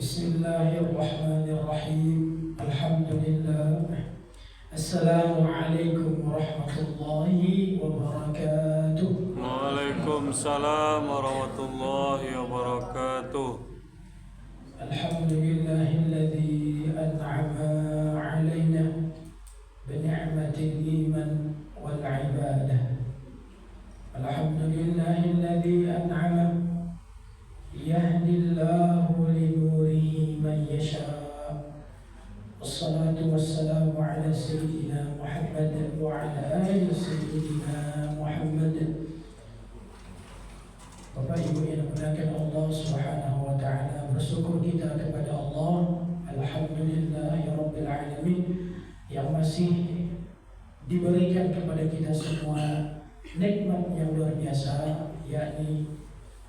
Bismillahirrahmanirrahim. Alhamdulillah. Assalamualaikum warahmatullahi wabarakatuh. Waalaikumsalam warahmatullahi wabarakatuh. Alhamdulillahilladzi an'ama 'alaina bi ni'matil iman wal 'ibadah. Alhamdulillahilladzi an'ama yahdillahu linurihi man yasha. Wassalatu wassalamu ala sayyidina Muhammad wa ala ali sayyidina Muhammad. Bapak Ibu yang dimuliakan Allah Subhanahu wa taala, bersyukur kita kepada Allah, alhamdulillahirabbil alamin, yang masih diberikan kepada kita semua nikmat yang luar biasa, yakni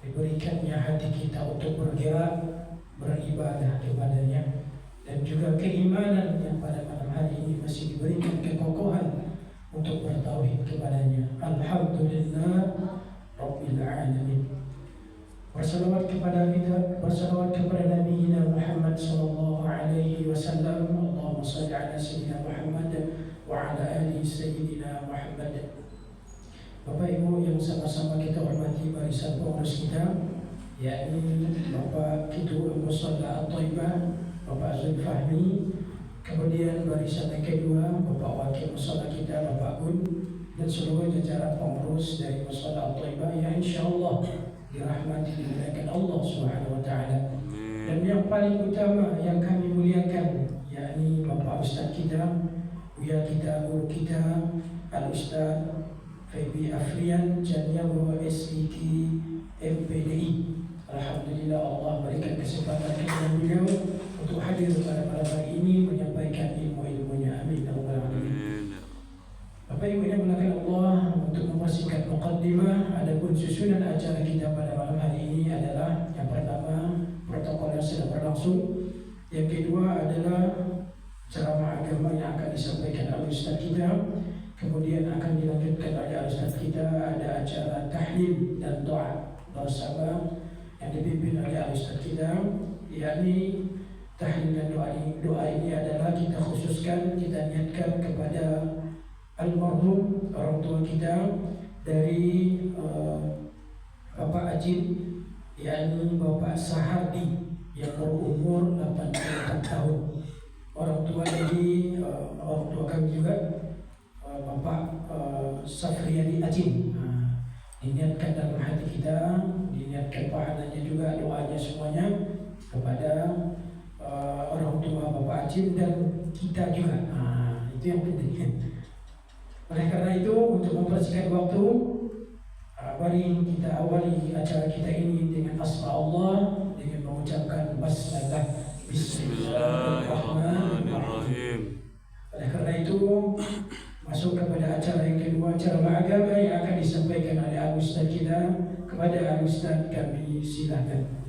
diberikannya hati kita untuk bergerak beribadah kepadanya, dan juga keimanan yang pada malam hari ini masih diberikan kekokohan untuk bertauhid kepadanya. Alhamdulillah Rabbil Alamin. Bersalawat kepada Nabi Muhammad sallallahu alaihi wasallam. Allahumma shalli ala sayyidina Muhammad wa ala ali sayyidina Muhammad. Bapak Ibu yang sama-sama kita hormati barisan pengurus kita, yakni Bapak Ketua Musalla At-Thaibah, Bapak Zul Fahmi, kemudian barisan yang kedua Bapak Wakil Musalla kita, Bapak Gun, dan seluruh jajaran pengurus dari Musalla At-Thaibah yang insyaallah dirahmati dimuliakan Allah Subhanahu wa taala. Dan yang paling utama yang kami muliakan, yakni Bapak Ustaz kita, Buya kita, guru kita, Al-Ustaz Febi Afrian Janiawo SIK MPDI. Alhamdulillah Allah berikan kesempatan kepada beliau untuk hadir pada malam hari ini menyampaikan ilmu-ilmunya. Amin. Bapak Ibu yang dimuliakan Allah, untuk mempersingkat muqaddimah, adapun susunan acara kita pada malam hari ini adalah: yang pertama, protokol yang sedang berlangsung; yang kedua adalah ceramah agama yang akan disampaikan oleh Ustaz kita; kemudian akan dilanjutkan oleh Ustaz kita ada acara tahlil dan doa bersama yang dipimpin oleh Ustaz kita, yakni tahlil dan doa ini adalah kita khususkan, kita niatkan kepada almarhum orang tua kita dari Bapak Ajib, yakni Bapak Sahardi yang berumur 84 tahun. Orang tua dari orang tua kami juga Bapak Safriyadi Ajib. diniatkan dalam hati kita, diniatkan pahalanya juga, doanya semuanya kepada orang tua Bapak Acim dan kita juga. Itu yang penting. Oleh karena itu, untuk mempersingkat waktu, mari kita awali acara kita ini dengan asma Allah, dengan mengucapkan basmalah Bismillahirrahmanirrahim. Oleh karena itu, masuk kepada acara yang kedua, acara beragama yang akan disampaikan oleh Al-Ustaz kita. Kepada Al-Ustaz kami silakan.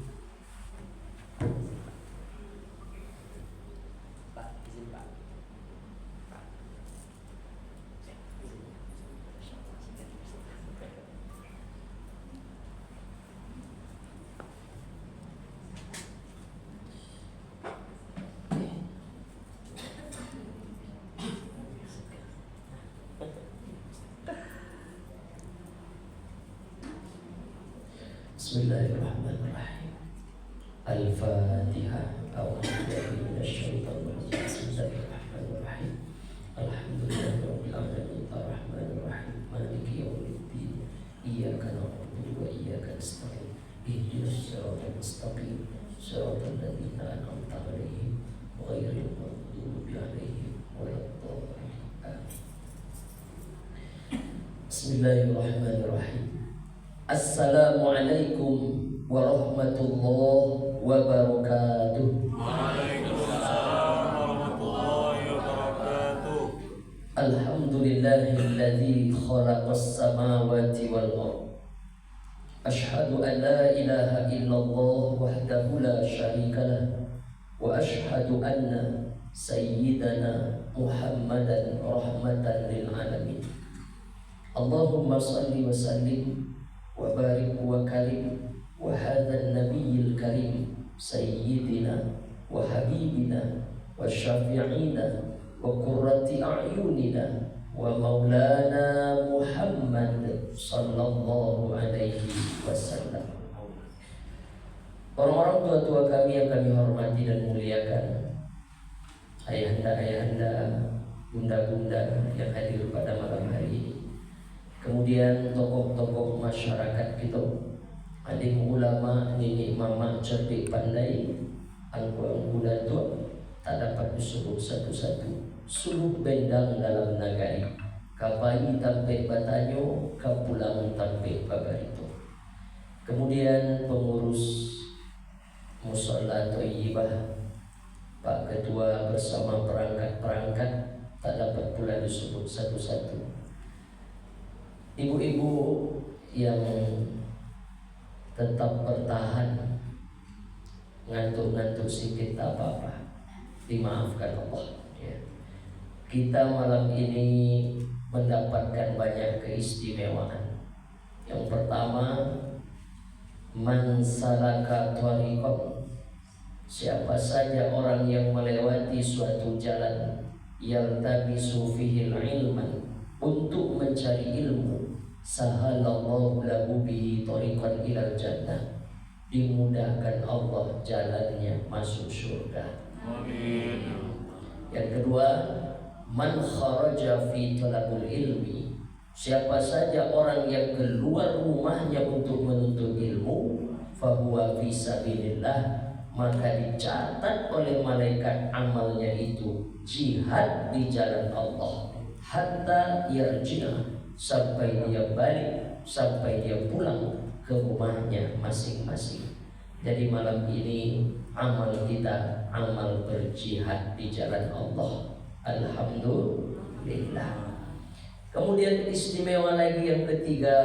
Bismillahirrahmanirrahim. Al-Fatihah. A'udzubillahi minasyaitonir rajim. Bismillahirrahmanirrahim. Alhamdulillahirabbil alamin arrahmanir rahim maliki yaumiddin. Iyyaka na'budu wa iyyaka nasta'in. Ihdinas siratal mustaqim. Siratal ladzina an'amta 'alaihim ghairil maghdubi 'alaihim waladdallin. Amin. Bismillahirrahmanirrahim. Assalamualaikum warahmatullahi wabarakatuh. Waalaikumsalam warahmatullahi wabarakatuh. Alhamdulillahilladzi khalaqas samawati wal ardh. Ashhadu an la ilaha illallah wahdahu la syarikalah wa ashhadu anna sayyidana Muhammadan rahmatan lil alamin. Allahumma salli wa sallim wa barik wa karim wa hadzal nabiyil karim sayyidina wa habibina wa syafi'ina wa qurrati a'yunina wa maulana Muhammad sallallahu alaihi wasallam. Orang-orang tua-tua kami yang kami hormati dan muliakan, ayahanda-ayahanda, bunda-bunda yang hadir pada malam hari ini. Kemudian tokoh-tokoh masyarakat kita, alim ulama, nenek mama cerdik pandai, angkuang bulan tua, tak dapat disebut satu-satu. Suluh bendang dalam nagari, kapai tampe batanyo, kapulang tampe babarito. Kemudian pengurus Mushola Thayyibah, Pak Ketua bersama perangkat-perangkat, tak dapat pula disebut satu-satu. Ibu-ibu yang tetap bertahan, ngantuk-ngantuk sedikit tak apa-apa, dimaafkan Allah ya. Kita malam ini mendapatkan banyak keistimewaan. Yang pertama, man salaka thariqan, siapa saja orang yang melewati suatu jalan yaltabisu fihil ilman, untuk mencari ilmu, sahalallahu lahu bihi thariqan ilal jannah, dimudahkan Allah jalannya masuk surga. Amin. Yang kedua, man kharaja fi talabul ilmi, siapa saja orang yang keluar rumahnya untuk menuntut ilmu, fahuwa fi sabilillah, maka dicatat oleh malaikat amalnya itu jihad di jalan Allah, hatta yarji'ah, sampai dia balik, sampai dia pulang ke rumahnya masing-masing. Jadi malam ini amal kita, amal berjihad di jalan Allah. Alhamdulillah. Kemudian istimewa lagi yang ketiga,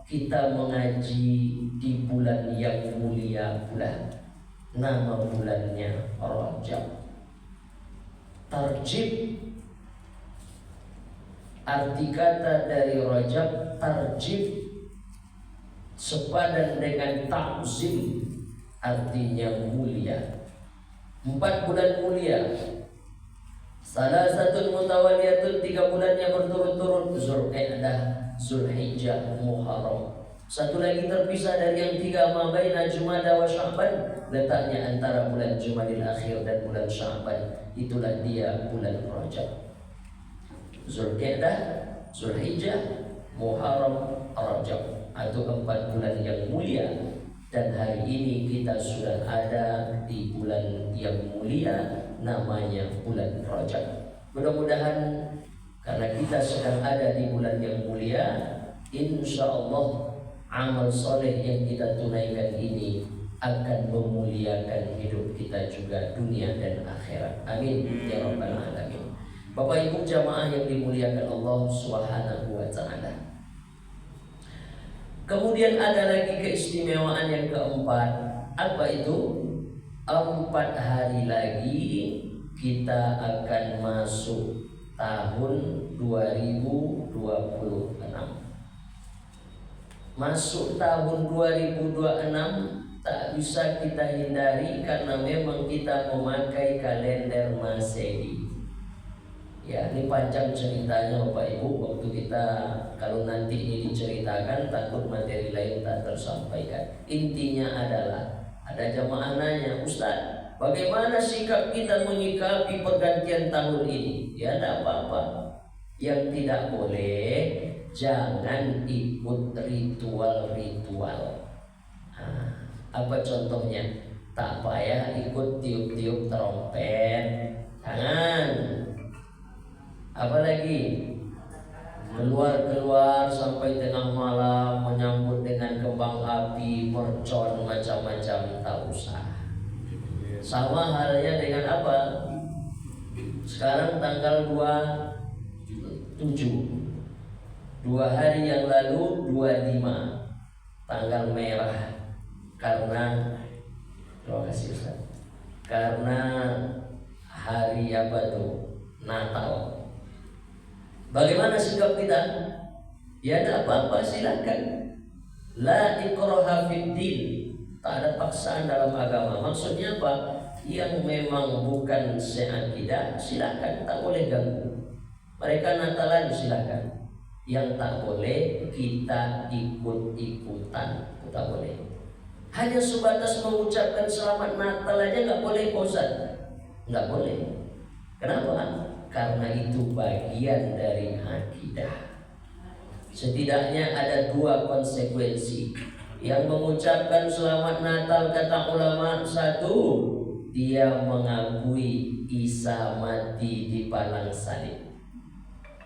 kita mengaji di bulan yang mulia pula. Nama bulannya Rajab. Tarjib, arti kata dari Rajab, tarjib, sepadan dengan ta'zim, artinya mulia. 4 bulan mulia, salah satu mutawaliyatun, 3 bulannya berturut-turut, Zulqa'dah, Zulhijjah, Muharram. Satu lagi terpisah dari yang 3, mabaina Jumada wa Sya'ban, letaknya antara bulan Jumadil Akhir dan bulan Sya'ban. Itulah dia bulan Rajab. Zulqa'dah, Zulhijjah, Muharram, Rajab, atau 4 bulan yang mulia. Dan hari ini kita sudah ada di bulan yang mulia, namanya bulan Rajab. Mudah-mudahan karena kita sedang ada di bulan yang mulia, insya Allah amal soleh yang kita tunaikan ini akan memuliakan hidup kita juga dunia dan akhirat. Amin ya rabbal alamin. Bapak Ibu jamaah yang dimuliakan Allah Subhanahu wa taala. Kemudian ada lagi keistimewaan yang keempat. Apa itu? 4 hari lagi kita akan masuk tahun 2026. Masuk tahun 2026 tak bisa kita hindari karena memang kita memakai kalender Masehi. Ya, ini panjang ceritanya Bapak Ibu. Waktu kita kalau nanti ini diceritakan takut materi lain tak tersampaikan. Intinya adalah ada jamaah nanya, Ustaz, bagaimana sikap kita menyikapi pergantian tahun ini? Ya, tidak apa-apa. Yang tidak boleh, jangan ikut ritual-ritual. Apa contohnya? Tak payah ikut tiup-tiup trompet. Jangan. Apalagi keluar sampai tengah malam menyambut dengan kembang api, mercon, macam-macam, tak usah. Sama halnya dengan apa? Sekarang tanggal 27, 2 hari yang lalu 25, tanggal merah karena terima kasih Ustaz. Karena hari apa tuh? Natal. Bagaimana sikap kita? Ya tidak apa-apa, silakan. La ikraha fid din. Tak ada paksaan dalam agama. Maksudnya apa? Yang memang bukan seakidah silakan, tak boleh ganggu. Mereka Natalan silakan. Yang tak boleh kita ikut-ikutan, tak boleh. Hanya sebatas mengucapkan selamat Natal aja nggak boleh, Ustaz. Nggak boleh. Kenapa? Karena itu bagian dari akidah. Setidaknya ada 2 konsekuensi. Yang mengucapkan selamat Natal kata ulama, 1, dia mengakui Isa mati di palang salib.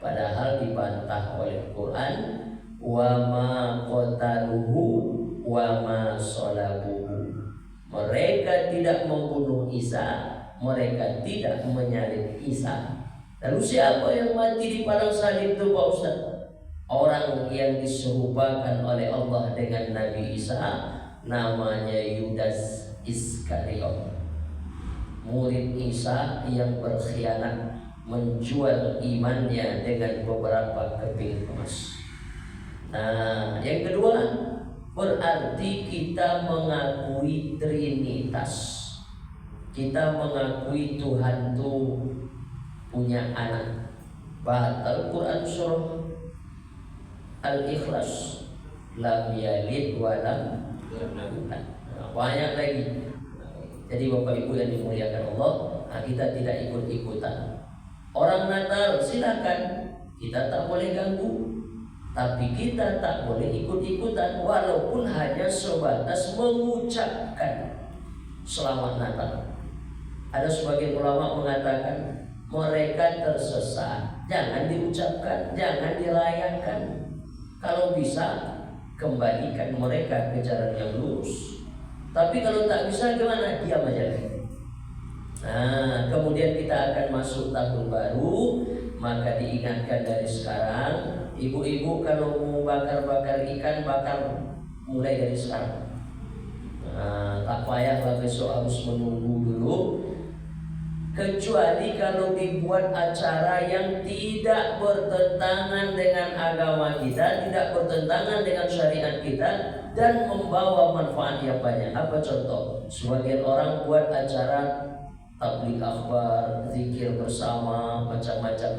Padahal dibantah oleh Quran, wa ma qataluhu wa ma salabuhu. Mereka tidak membunuh Isa, mereka tidak menyalib Isa. Lalu siapa yang mati di palang salib itu Pak Ustaz? Orang yang diserupakan oleh Allah dengan Nabi Isa, namanya Yudas Iskariot, murid Isa yang berkhianat, menjual imannya dengan beberapa keping emas. Nah, yang kedua, berarti kita mengakui Trinitas. Kita mengakui Tuhan itu punya anak. Batal Quran surah Al-Ikhlas, lam yalid wa lam yulad. Banyak lagi. Jadi Bapak Ibu yang dimuliakan Allah, kita tidak ikut-ikutan. Orang Natal silakan, kita tak boleh ganggu. Tapi kita tak boleh ikut-ikutan, walaupun hanya sebatas mengucapkan selamat Natal. Ada sebagian ulama mengatakan mereka tersesat, jangan diucapkan, jangan dirayakan. Kalau bisa, kembalikan mereka ke jalan yang lurus. Tapi kalau tak bisa, gimana? Diam aja. Nah, kemudian kita akan masuk tahun baru, maka diingatkan dari sekarang, ibu-ibu kalau mau bakar-bakar ikan, bakar mulai dari sekarang. Nah, tak payahlah besok harus menunggu dulu. Kecuali kalau dibuat acara yang tidak bertentangan dengan agama kita, tidak bertentangan dengan syariat kita, dan membawa manfaat yang banyak. Apa contoh? Sebagian orang buat acara tabligh akhbar, zikir bersama, macam-macam,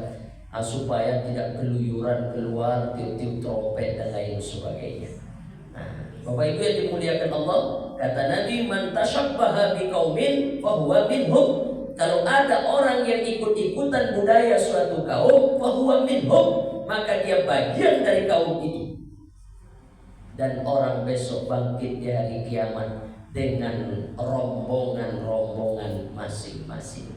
supaya tidak keluyuran keluar, tiup-tiup trompet dan lain sebagainya. Nah, Bapak Ibu yang dimuliakan Allah, kata Nabi, man tashabbaha biqaumin fahuwa minhum. Kalau ada orang yang ikut-ikutan budaya suatu kaum, fahuwa minhum, maka dia bagian dari kaum itu. Dan orang besok bangkit di hari kiamat dengan rombongan-rombongan masing-masing.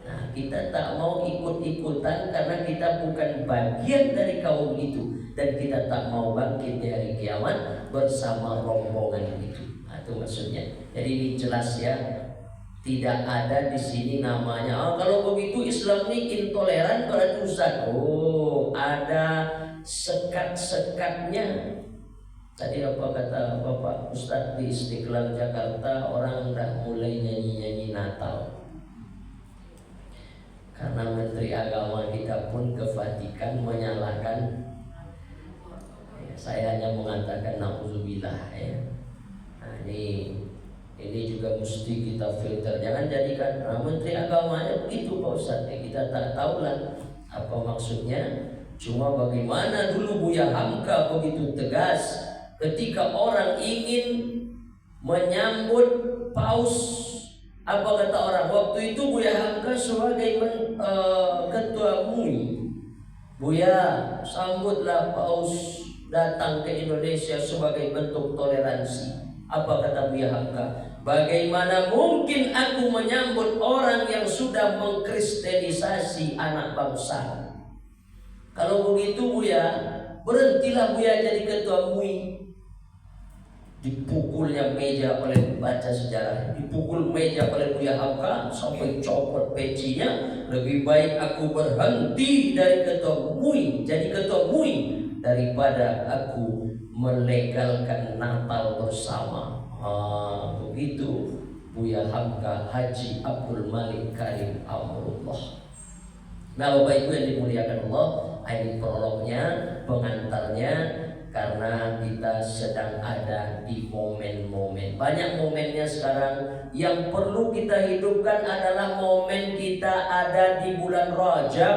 Nah, kita tak mau ikut-ikutan karena kita bukan bagian dari kaum itu, dan kita tak mau bangkit di hari kiamat bersama rombongan itu. Nah, itu maksudnya. Jadi ini jelas ya, tidak ada di sini namanya kalau begitu Islam ini intoleran berarti Ustaz. Oh, ada sekat-sekatnya. Tadi apa kata Bapak Ustadz di Istiqlal Jakarta, orang udah mulai nyanyi-nyanyi Natal karena Menteri Agama kita pun ke Vatikan menyalahkan. Saya hanya mengatakan na'udzubillah ya. Nah, ini juga mesti kita filter. Jangan jadikan Menteri Agamanya begitu Pak Ustadz. Kita tak tahu lah apa maksudnya. Cuma bagaimana dulu Buya Hamka begitu tegas ketika orang ingin menyambut paus. Apa kata orang waktu itu? Buya Hamka sebagai ketua MUI, Buya sambutlah paus datang ke Indonesia sebagai bentuk toleransi. Apa kata Buya Hamka? Bagaimana mungkin aku menyambut orang yang sudah mengkristenisasi anak bangsa? Kalau begitu Buya, berhentilah Buya jadi ketua MUI. Dipukulnya meja oleh baca sejarah, dipukul meja oleh Buya Hamka sampai copot pecinya. Lebih baik aku berhenti dari ketua MUI, jadi ketua MUI, daripada aku melegalkan Natal bersama. Begitu Buya Hamka Haji Abdul Malik Karim Amrullah. Nah, Bapak Ibu yang dimuliakan Allah, ini prolognya, pengantarnya. Karena kita sedang ada di momen-momen, banyak momennya sekarang. Yang perlu kita hidupkan adalah momen kita ada di bulan Rajab.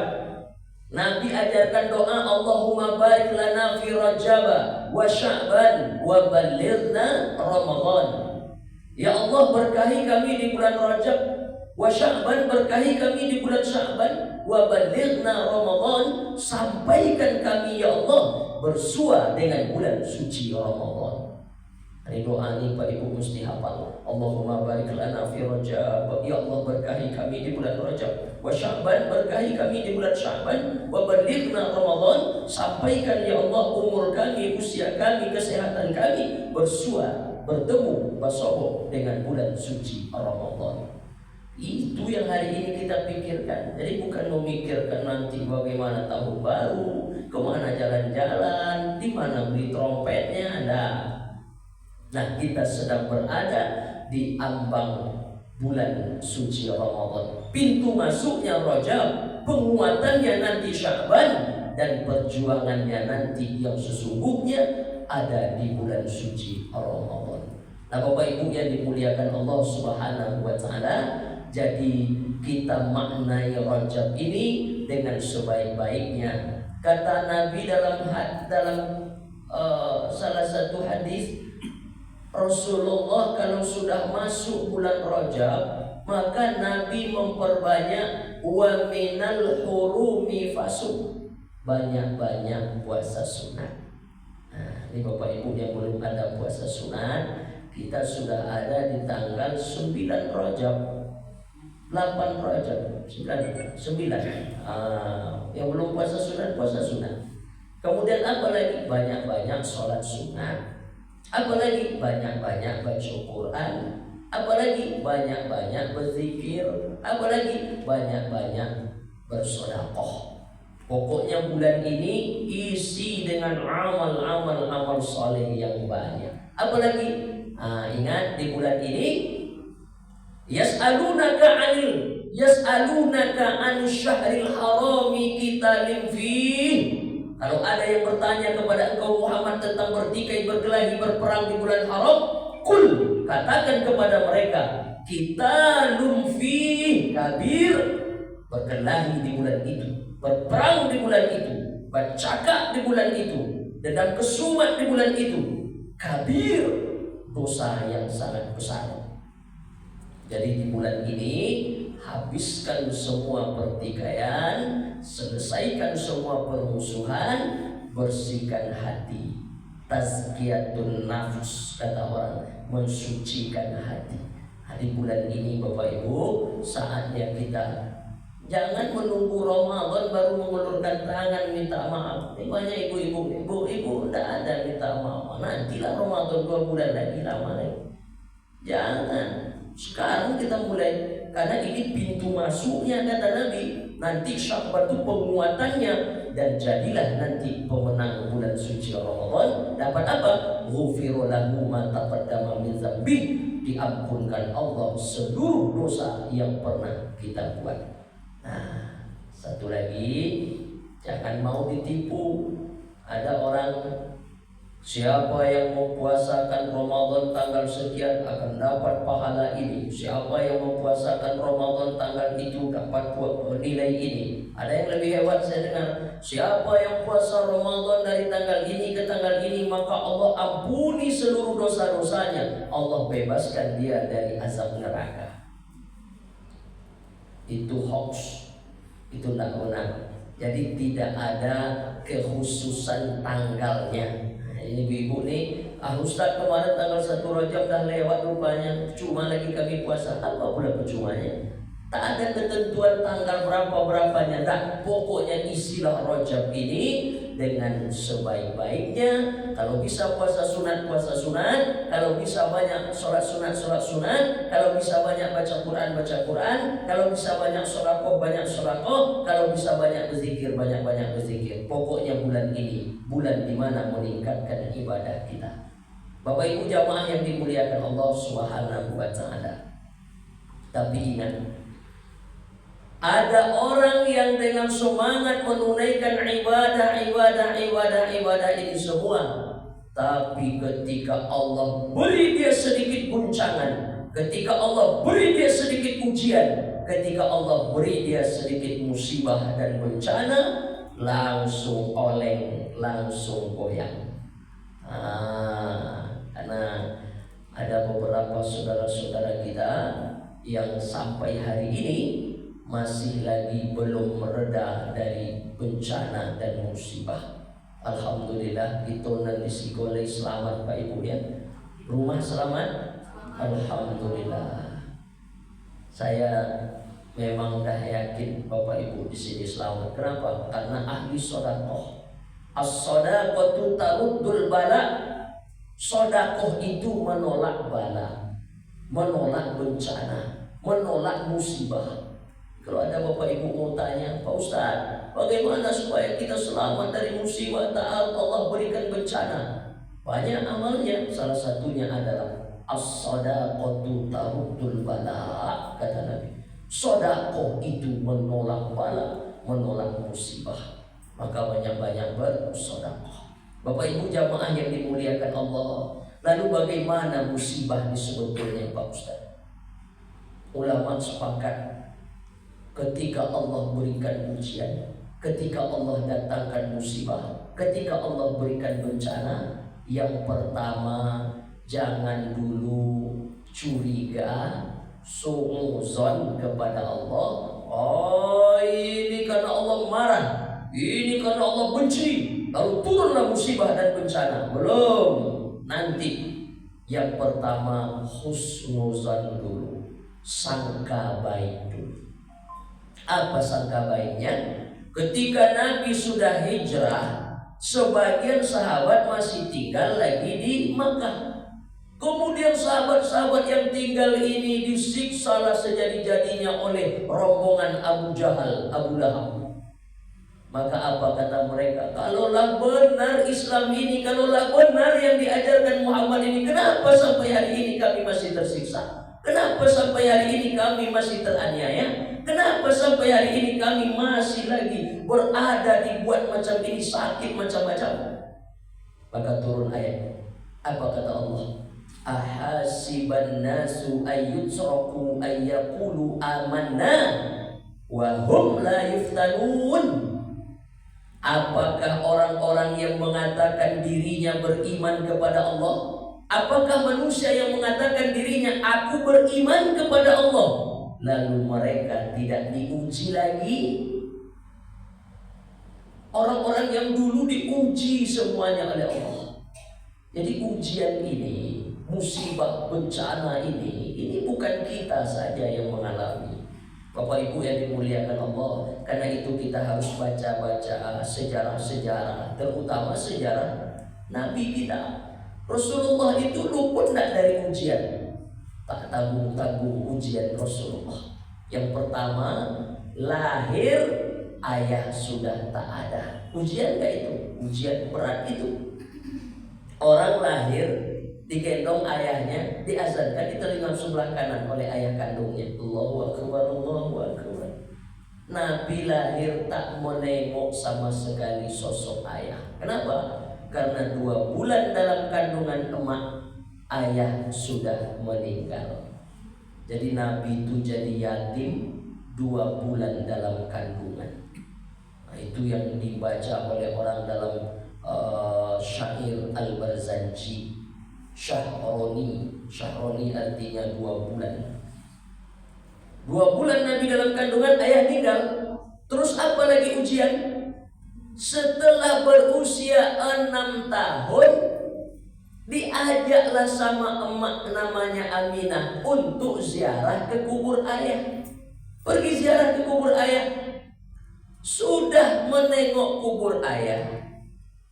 Nabi ajarkan doa, Allahumma barik lana fi Rajab wa Sya'ban wa balighna Ramadan. Ya Allah, berkahi kami di bulan Rajab, wa Sya'ban, berkahi kami di bulan Sya'ban, wa balighna Ramadan, sampaikan kami ya Allah bersua dengan bulan suci Ramadan. Ini doa ini Pak Ibu mesti hafal. Allahumma barik lana fi Rajab, ya Allah berkahi kami di bulan Rajab, wa Sya'ban, berkahi kami di bulan Sya'ban, wa balighna Ramadan, sampaikan ya Allah umur kami, usia kami, kesehatan kami bersua, bertemu, bersohor dengan bulan suci Ramadan. Itu yang hari ini kita pikirkan. Jadi bukan memikirkan nanti bagaimana tahun baru, kemana jalan-jalan, di mana beli trompetnya. Nah, kita sedang berada di ambang bulan suci Ramadan. Pintu masuknya Rajab, penguatannya nanti Sya'ban, dan perjuangannya nanti yang sesungguhnya ada di bulan suci Ramadan. Nah, Bapak Ibu yang dimuliakan Allah Subhanahu wa Ta'ala, jadi kita maknai Rajab ini dengan sebaik-baiknya. Kata Nabi dalam salah satu hadis, Rasulullah kalau sudah masuk bulan Rajab, maka Nabi memperbanyak wa minal hurumi fasum, banyak-banyak puasa sunat. Nah, ini Bapak Ibu yang belum ada puasa sunat, kita sudah ada di tanggal 9 Rajab, 8 Rajab, 9. Yang belum puasa sunat. Kemudian apa lagi? Banyak-banyak sholat sunat. Apa lagi? Banyak-banyak baca Quran. Apa lagi? Banyak-banyak berzikir. Apa lagi? Banyak-banyak bersedekah. Pokoknya bulan ini isi dengan amal saleh yang banyak. Apa lagi? Ingat di bulan ini Yas'alunaka an syahril harami qitalin fih. Kalau ada yang bertanya kepada engkau Muhammad tentang bertikai, berkelahi, berperang di bulan haram, kul, katakan kepada mereka, qitalun fih kabir, berkelahi di bulan itu, berperang di bulan itu, bercakap di bulan itu, dendam kesumat di bulan itu, kabir, dosa yang sangat besar. Jadi di bulan ini habiskan semua pertikaian, selesaikan semua permusuhan, bersihkan hati. Tazkiyatun nafs, kata orang, mensucikan hati. Di bulan ini Bapak Ibu, saatnya kita jangan menunggu Ramadan baru mengulurkan tangan minta maaf. Ini banyak ibu-ibu tidak ada minta maaf. Nantilah Ramadan 2 bulan lagi, lama lagi. Jangan, sekarang kita mulai, karena ini pintu masuknya kata Nabi. Nanti Syakban itu penguatannya, dan jadilah nanti pemenang bulan suci Ramadan. Dapat apa? Ghufira lahu ma taqaddama min dzambi, diampunkan Allah seluruh dosa yang pernah kita buat. Nah, satu lagi, jangan mau ditipu. Ada orang, siapa yang mempuasakan Ramadan tanggal sekian akan dapat pahala ini. Siapa yang mempuasakan Ramadan tanggal itu dapat nilai ini. Ada yang lebih hebat saya dengar. Siapa yang puasa Ramadan dari tanggal ini ke tanggal ini, maka Allah ampuni seluruh dosa-dosanya. Allah bebaskan dia dari azab neraka. Itu hoax. Itu tidak benar. Jadi tidak ada kekhususan tanggalnya. Ini ibu nih, Ustaz kemarin tanggal 1 Rajab dah lewat rupanya, cuma lagi kami puasa. Apa pula percumanya? Tak ada ketentuan tanggal berapa-berapanya. Nah, pokoknya isilah Rajab ini dengan sebaik-baiknya. Kalau bisa puasa sunat, puasa sunat. Kalau bisa banyak sholat sunat, sholat sunat. Kalau bisa banyak baca Quran, baca Quran. Kalau bisa banyak sholako, banyak sholako. Kalau bisa banyak berzikir, banyak-banyak berzikir. Pokoknya bulan ini, bulan dimana meningkatkan ibadah kita. Bapak Ibu jamaah yang dimuliakan Allah Subhanahu wa Ta'ala. Tapi ingat, ada orang yang dengan semangat menunaikan ibadah ini semua, tapi ketika Allah beri dia sedikit guncangan, ketika Allah beri dia sedikit ujian, ketika Allah beri dia sedikit musibah dan bencana, langsung oleng, langsung goyang. Karena ada beberapa saudara-saudara kita yang sampai hari ini masih lagi belum mereda dari bencana dan musibah. Alhamdulillah itu nanti Sigolai selamat Pak Ibu ya. Rumah selamat. Alhamdulillah. Saya memang dah yakin Bapak Ibu di sini selamat. Kenapa? Karena ahli sedekah. As-shadaqatu taruddul bala. Sedekah itu menolak bala, menolak bencana, menolak musibah. Kalau ada Bapak Ibu mau tanya, Pak Ustaz, bagaimana supaya kita selamat dari musibah taat Allah berikan bencana? Banyak amalnya, salah satunya adalah as-shadaqatu taruddul bala, kata Nabi. Sedekah itu menolak bala, menolak musibah. Maka banyak-banyak bersedekah. Bapak Ibu jamaah yang dimuliakan Allah, lalu bagaimana musibah ini sebetulnya Pak Ustaz? Ulama sepakat, ketika Allah berikan ujian, ketika Allah datangkan musibah, ketika Allah berikan bencana, yang pertama jangan dulu curiga, suudzon kepada Allah. Oh, ini karena Allah marah, ini karena Allah benci, lalu turunlah musibah dan bencana. Belum, nanti yang pertama husnuzon dulu, sangka baik dulu. Apa sangka baiknya? Ketika Nabi sudah hijrah, sebagian sahabat masih tinggal lagi di Makkah. Kemudian sahabat-sahabat yang tinggal ini disiksa sejadi-jadinya oleh rombongan Abu Jahal, Abu Lahab. Maka apa kata mereka? Kalaulah benar Islam ini, kalaulah benar yang diajarkan Muhammad ini, kenapa sampai hari ini kami masih tersiksa? Kenapa sampai hari ini kami masih teraniaya? Kenapa sampai hari ini kami masih lagi berada dibuat macam ini, sakit macam-macam? Maka turun ayat. Apa kata Allah? Ahasiban nasu ayyutraku ayyaqulu amanna wa hum la yuftanun. Apakah orang-orang yang mengatakan dirinya beriman kepada Allah? Apakah manusia yang mengatakan dirinya aku beriman kepada Allah, lalu mereka tidak diuji lagi. Orang-orang yang dulu diuji semuanya oleh Allah. Jadi ujian ini, musibah bencana ini bukan kita saja yang mengalami. Bapak Ibu yang dimuliakan Allah, karena itu kita harus baca-baca sejarah-sejarah, terutama sejarah Nabi kita. Rasulullah itu luput tidak dari ujian. Tak tanggung-tanggung ujian Rasulullah. Yang pertama, lahir ayah sudah tak ada. Ujian gak itu? Ujian berat itu. Orang lahir digendong ayahnya, diazankan di telinga sebelah kanan oleh ayah kandungnya. Allahu Akbar, Allahu Akbar. Nabi lahir tak menengok sama sekali sosok ayah. Kenapa? Karena 2 bulan dalam kandungan emak, ayah sudah meninggal. Jadi Nabi itu jadi yatim 2 bulan dalam kandungan. Nah, itu yang dibaca oleh orang dalam syair Al-Barzanji, Syahroni. Syahroni artinya 2 bulan. 2 bulan Nabi dalam kandungan, ayah tinggal. Terus apa lagi ujian? Setelah berusia 6 tahun, diajaklah sama emak namanya Aminah untuk ziarah ke kubur ayah. Pergi ziarah ke kubur ayah. Sudah menengok kubur ayah,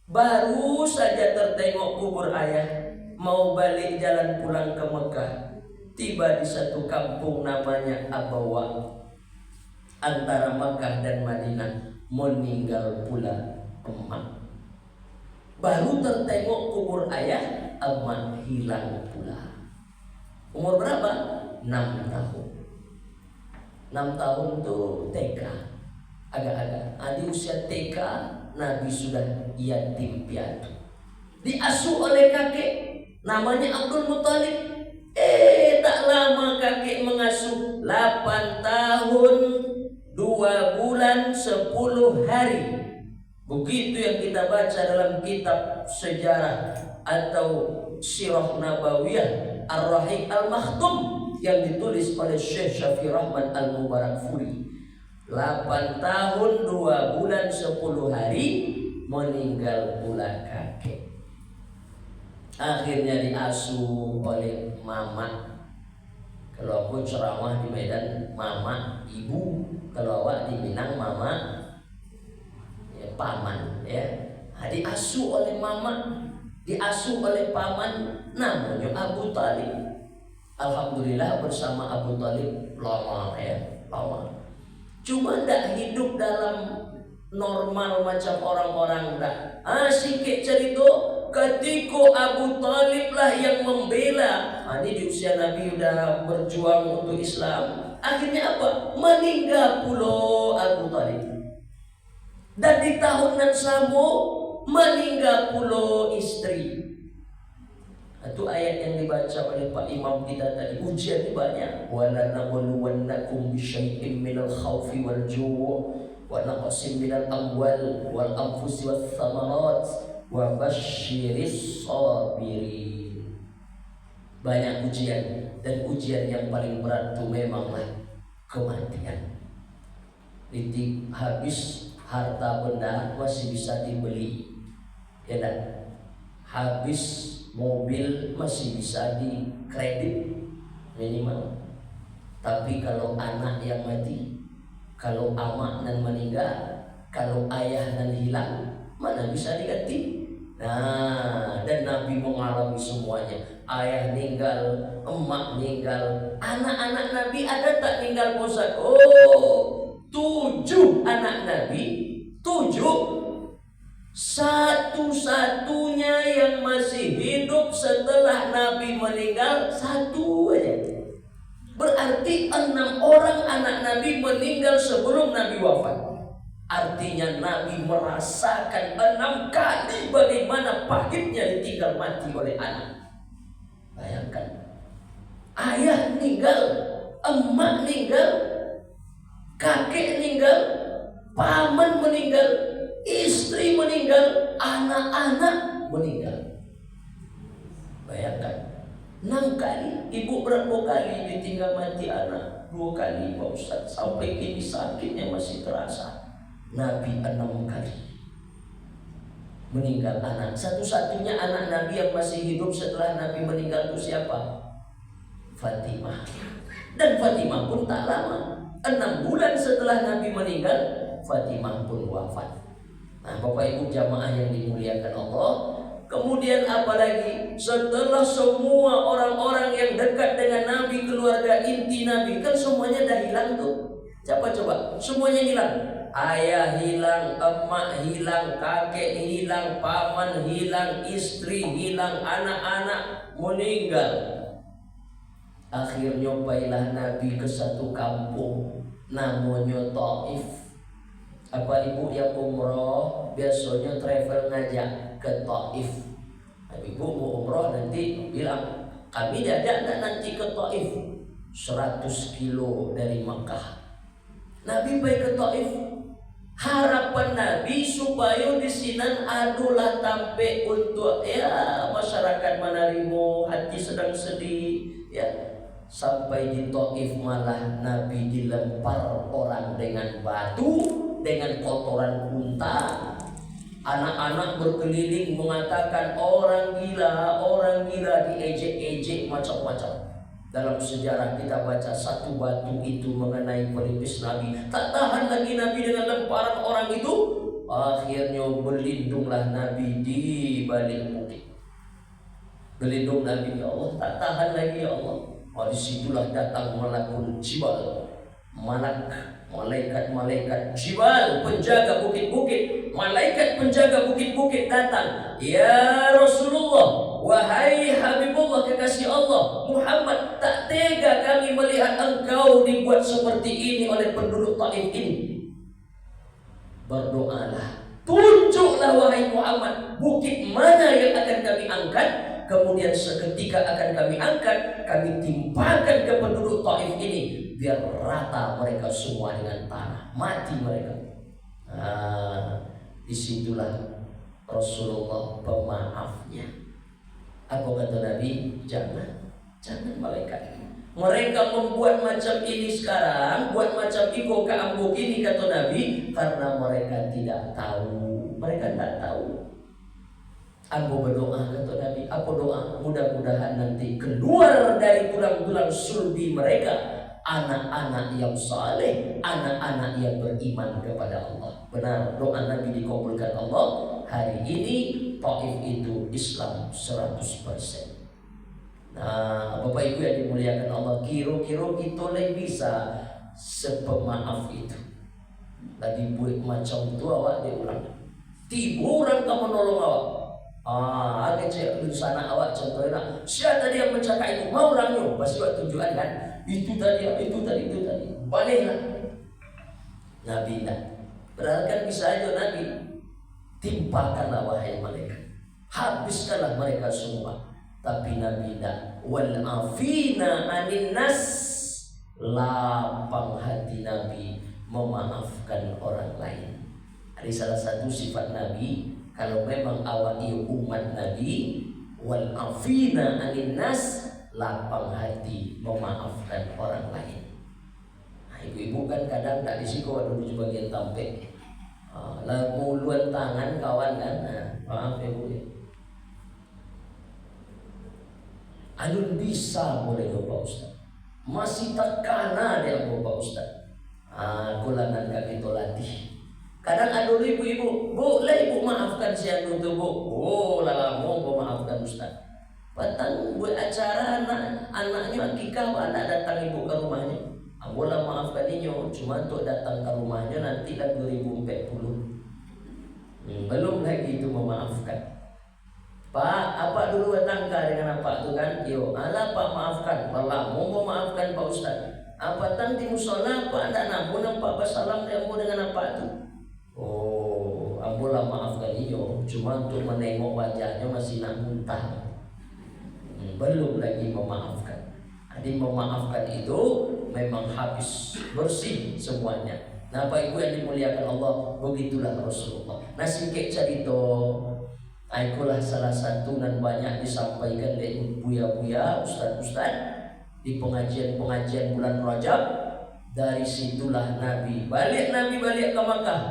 baru saja tertengok kubur ayah, mau balik jalan pulang ke Mekah, tiba di satu kampung namanya Abawa, antara Mekah dan Madinah. Meninggal pula emak. Baru tertengok kubur ayah, emak hilang pula. Umur berapa? 6 tahun. 6 tahun tuh TK. Agak-agak. Di usia TK Nabi sudah yatim piatu. Diasuh oleh kakek namanya Abdul Muthalib. Tak lama kakek mengasuh 8 tahun 2 bulan 10 hari. Begitu yang kita baca dalam kitab sejarah atau Sirah Nabawiyah Ar-Rahiq Al-Makhtum yang ditulis oleh Syekh Syafi Rahman Al-Mubarakfuri. 8 tahun 2 bulan 10 hari meninggal pula kakek. Akhirnya diasuh oleh mama. Kalau aku ceramah di Medan, mama, ibu. Kalau awak di Minang, mama, ya, paman, ya. Diasuh oleh mama, diasuh oleh paman, namanya Abu Talib. Alhamdulillah bersama Abu Talib lama, ya, lama. Cuma tidak hidup dalam normal macam orang-orang dah. Sikit cerita, ketika Abu Talib lah yang membela. Ini di usia Nabi sudah berjuang untuk Islam. Akhirnya apa? Meninggal pula Abu Talib. Dan di tahun yang sama meninggal pula istri. Itu ayat yang dibaca oleh Pak Imam kita tadi. Ujian banyak. Wala nabluwannakum bisyai'in minal khawfi wal ju' wa naqsin minal amwal wal anfusi wath thamarat wa basyiris sabirin. Banyak ujian, dan ujian yang paling berat itu memanglah kematian. Titik habis harta benda masih bisa dibeli, ya kan? Habis mobil masih bisa dikredit minimal. Tapi kalau anak yang mati, kalau amak dan meninggal, kalau ayah dan hilang, mana bisa diganti? Nah, dan Nabi mengalami semuanya. Ayah meninggal, emak meninggal, anak-anak Nabi ada tak meninggal Ustaz? 7 anak Nabi, 7. Satu-satunya yang masih hidup setelah Nabi meninggal 1 aja. Berarti 6 orang anak Nabi meninggal sebelum Nabi wafat. Artinya Nabi merasakan 6 kali bagaimana pahitnya ditinggal mati oleh anak. Bayangkan, ayah meninggal, emak meninggal, kakek meninggal, paman meninggal, istri meninggal, anak-anak meninggal. Bayangkan, 6 kali. Ibu berapa kali ditinggal mati anak? 2 kali Pak Ustaz, sampai kini sakitnya masih terasa. Nabi 6 kali meninggal anak. Satu-satunya anak Nabi yang masih hidup setelah Nabi meninggal itu siapa? Fatimah. Dan Fatimah pun tak lama, 6 bulan setelah Nabi meninggal, Fatimah pun wafat. Nah, Bapak Ibu jamaah yang dimuliakan Allah, kemudian apalagi setelah semua orang-orang yang dekat dengan Nabi, keluarga inti Nabi, kan semuanya dah hilang tuh. Siapa coba? Semuanya hilang. Ayah hilang, emak hilang, kakek hilang, paman hilang, istri hilang, anak-anak meninggal. Akhirnya baiklah Nabi ke satu kampung namanya Taif. Apa ibu yang umroh biasanya travel ngajak ke Taif. Ibu mau umroh nanti bilang kami diajak nanti ke Taif, 100 kilo dari Makkah. Nabi pergi ke Taif. Harapan Nabi supaya di sini adulah tampe untuk masyarakat Manarimo hati sedang sedih ya. Sampai di Taif malah Nabi dilempar orang dengan batu, dengan kotoran unta. Anak-anak berkeliling mengatakan orang gila, diejek-ejek macam-macam. Dalam sejarah kita baca satu batu itu mengenai pelipis Nabi. Tak tahan lagi Nabi dengan lemparan orang itu. Akhirnya berlindunglah Nabi di balik bukit. Berlindung Nabi, ya Allah, tak tahan lagi ya Allah. Disitulah datang malakul jibal, malaikat jibal, penjaga bukit-bukit. Malaikat penjaga bukit-bukit datang. Ya Rasulullah, wahai Habibullah kekasih Allah Muhammad, tak tega kami melihat engkau dibuat seperti ini oleh penduduk Taif ini. Berdoalah, tunjuklah wahai Muhammad bukit mana yang akan kami angkat. Kemudian seketika akan kami angkat, kami timpakan ke penduduk Taif ini, biar rata mereka semua dengan tanah, mati mereka. Disitulah Rasulullah pemaafnya. Apa kata Nabi? Jangan malaikat. Mereka membuat macam ini sekarang, buat macam iko keambuk ini kata Nabi, karena mereka tidak tahu. Mereka tidak tahu. Aku berdoa kata Nabi, apa doa? Mudah-mudahan nanti keluar dari tulang-tulang sulbi mereka anak-anak yang saleh, anak-anak yang beriman kepada Allah. Benar, doa Nabi dikabulkan Allah. Hari ini Taif itu Islam 100%. Nah, Bapak Ibu yang dimuliakan Allah, kira-kira kita lagi bisa sepemaaf itu. Lagi buat macam itu awak diulang. Tiba orang kamu nolong awak. Ada cek di sana awak contohnya. Siapa tadi yang mencakap itu? Mau orangnya pasti buat tujuan kan? Itu tadi. Baliklah. Nabi tak. Berarti kan bisa aja Nabi. Timpakanlah wahai malaikat. Habiskanlah mereka semua. Tapi Nabi tak. Wal afina anin nas. Lapang hati Nabi memaafkan orang lain. Ada salah satu sifat Nabi. Kalau memang awak ia umat Nabi, wal afina anin nas, lapang hati memaafkan orang lain. Nah, ibu-ibu kan kadang tak disiko ada di bagian tampek. Lalu luan tangan kawan kan, maaf ya bu. Alun bisa boleh Bapak Ustaz. Masih tak kana dia Bapak Ustaz. Kulangan kami to latih. Kadang ada ibu-ibu, boleh ibu maafkan si anu tu bu. Lama mau maafkan Ustaz. Patang buat acara anaknya akikah, anak datang ibu ke rumahnya. Boleh maafkan ini, cuma untuk datang ke rumahnya nanti kan 2040. Belum lagi itu memaafkan. Pak, apa dulu tangka dengan apa tu kan? Ala Pak maafkan. Lama mau maafkan Pak Ustaz. Apa tang di musola Pak anda namun nampak basalam kamu dengan apa tu? Ambolah maafkan iyo, cuma untuk menengok wajahnya masih nak muntah. Belum lagi memaafkan. Jadi memaafkan itu memang habis bersih semuanya. Nah, Bapak Ibu yang dimuliakan Allah, begitulah Rasulullah. Nah, singkat cerita, itulah salah satu dan banyak disampaikan oleh buya-buya, ustaz-ustaz. di pengajian-pengajian bulan Rajab. Dari situlah Nabi balik ke Makkah.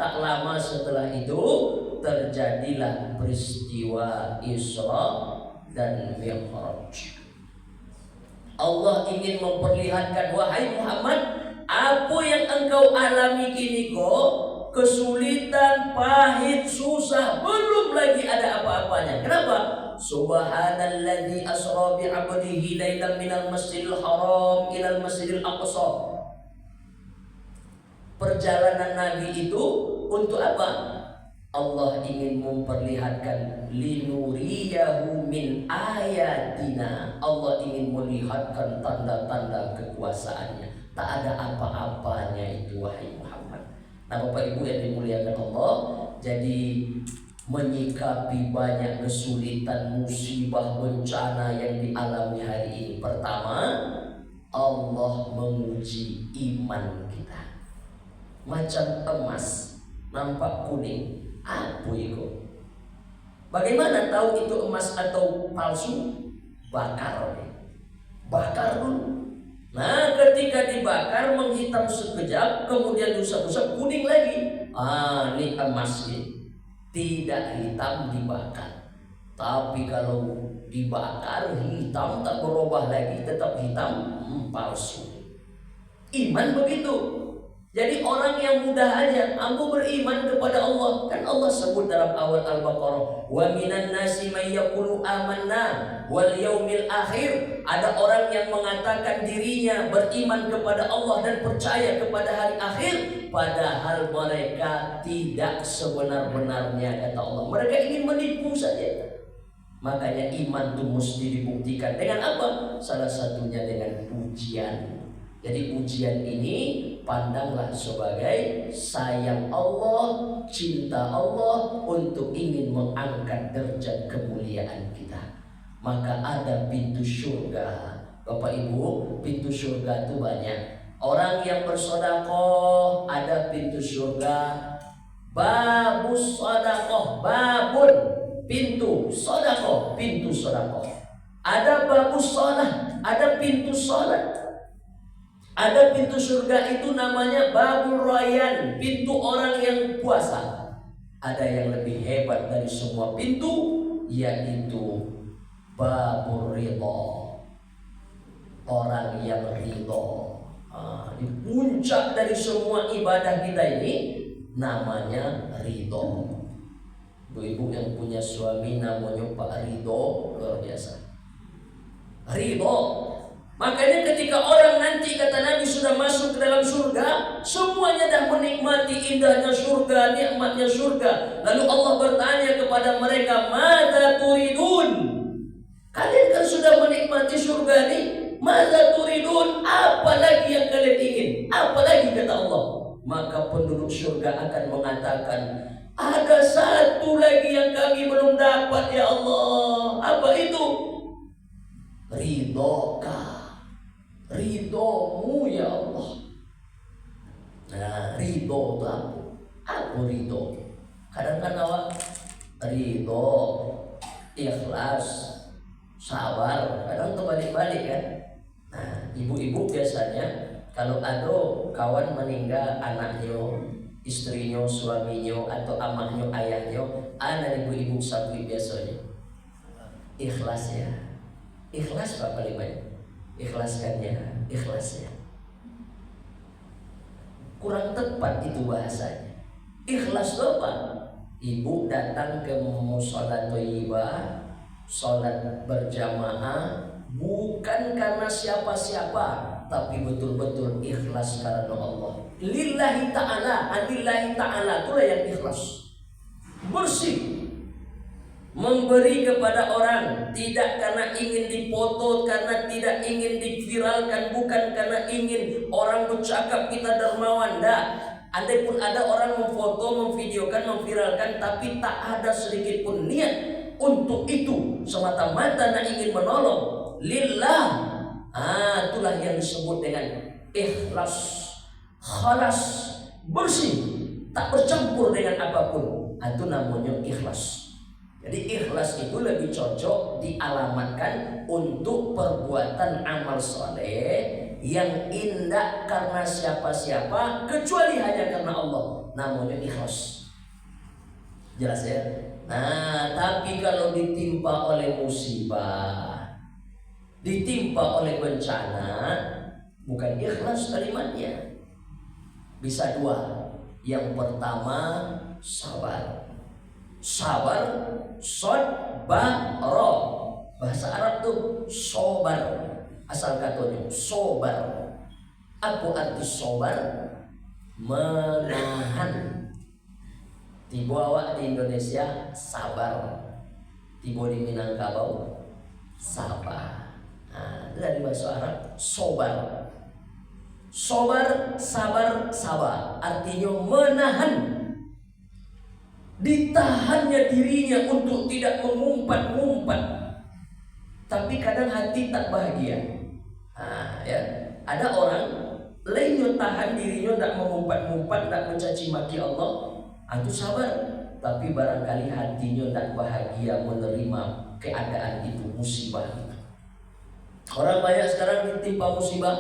Tak lama setelah itu terjadilah peristiwa Isra dan Mi'raj. Allah ingin memperlihatkan, wahai Muhammad, apa yang engkau alami kini kok, kesulitan, pahit, susah, belum lagi ada apa-apanya. Kenapa? Subhanalladzi asra bi 'abdihi lailan minal masjidil haram ilal masjidil aqsa. Perjalanan Nabi itu untuk apa? Allah ingin memperlihatkan linuriyahu min ayatina. Allah ingin melihatkan tanda-tanda kekuasaannya. Tak ada apa-apanya itu, wahai Muhammad. Nah, Bapak Ibu yang dimuliakan Allah, jadi menyikapi banyak kesulitan, musibah, bencana yang dialami hari ini. Pertama, Allah menguji iman kita. Macam emas nampak kuning, apa itu? Bagaimana tahu itu emas atau palsu? Bakar dulu. Nah, ketika dibakar menghitam sekejap, kemudian usap-usap kuning lagi. Ini emas ini. Tidak hitam dibakar. Tapi kalau dibakar hitam tak berubah lagi, tetap hitam, palsu. Iman begitu. Jadi orang yang mudah aja aku beriman kepada Allah. Kan Allah sebut dalam awal Al-Baqarah, wa minan nasi may yaqulu amanna wal yaumil akhir. Ada orang yang mengatakan dirinya beriman kepada Allah dan percaya kepada hari akhir, padahal mereka tidak sebenar-benarnya, kata Allah. Mereka ingin menipu saja. Makanya iman itu mesti dibuktikan dengan apa? Salah satunya dengan ujian. Jadi ujian ini pandanglah sebagai sayang Allah, cinta Allah untuk ingin mengangkat derajat kemuliaan kita. Maka ada pintu surga. Bapak Ibu, pintu surga itu banyak. Orang yang bersedekah ada pintu surga. Babus sedekah, babun pintu sedekah, pintu sedekah. Ada babus shalah, ada pintu salat. Ada pintu surga itu namanya babul rayyan, pintu orang yang puasa. Ada yang lebih hebat dari semua pintu, yaitu babul ridha, orang yang ridha. Di puncak dari semua ibadah kita ini namanya ridha. Ibu-ibu yang punya suami namanya Pak Ridho, luar biasa. Ridho. Makanya ketika orang nanti, kata Nabi, sudah masuk ke dalam surga, semuanya dah menikmati indahnya surga, nikmatnya surga. Lalu Allah bertanya kepada mereka, "Madza turidun?" Kalian kan sudah menikmati surga ini, "Madza turidun?" Apa lagi yang kalian ingin? Apa lagi, kata Allah. Maka penduduk surga akan mengatakan, "Ada satu lagi yang kami belum dapat, ya Allah." Apa itu? Ridhoka. Ridhomu, ya Allah. Nah, ridho itu apa? Apa ridho? Kadang-kadang awak ridho, ikhlas, sabar. Kadang terbalik-balik kan. Nah, ibu-ibu biasanya kalau ada kawan meninggal anaknya, istrinya, suaminya, atau amahnya, ayahnya, ada ibu-ibu sapi biasanya ikhlas ya. Ikhlas Pak paling banyak. Ikhlaskannya, ikhlasnya. Kurang tepat itu bahasanya. Ikhlas itu apa? Ibu datang ke mushola thayyibah, sholat berjamaah, bukan karena siapa-siapa, tapi betul-betul ikhlas karena Allah. Lillahi ta'ala, adillahi ta'ala, itulah yang ikhlas. Bersih. Memberi kepada orang tidak karena ingin dipoto, karena tidak ingin diviralkan, bukan karena ingin orang bercakap kita dermawan. Andai pun ada orang memfoto, memvideokan, memviralkan, tapi tak ada sedikit pun niat untuk itu, semata-mata nak ingin menolong lillah. Itulah yang disebut dengan ikhlas, khalas, bersih, tak bercampur dengan apapun. Itu namanya ikhlas. Jadi ikhlas itu lebih cocok dialamatkan untuk perbuatan amal soleh yang indah karena siapa-siapa kecuali hanya karena Allah. Namanya ikhlas. Jelas ya? Nah, tapi kalau ditimpa oleh musibah, ditimpa oleh bencana, bukan ikhlas kalimatnya. Bisa dua. Yang pertama sabar. Sabar, sodbaro. Bahasa Arab tuh sobar. Asal katanya sobar. Apa arti sobar? Menahan. Dibawa di Indonesia sabar. Tiba di Minangkabau sabar. Nah, dari bahasa Arab sobar. Sobar, sabar, sabar. Artinya menahan. Ditahannya dirinya untuk tidak mengumpat-ngumpat. Tapi kadang hati tak bahagia. Nah, ya. Ada orang lainnya tahan dirinya tidak mengumpat-ngumpat, tidak mencaci maki Allah. Itu sabar. Tapi barangkali hatinya tidak bahagia menerima keadaan itu, musibah itu. Orang banyak sekarang ditimpa musibah.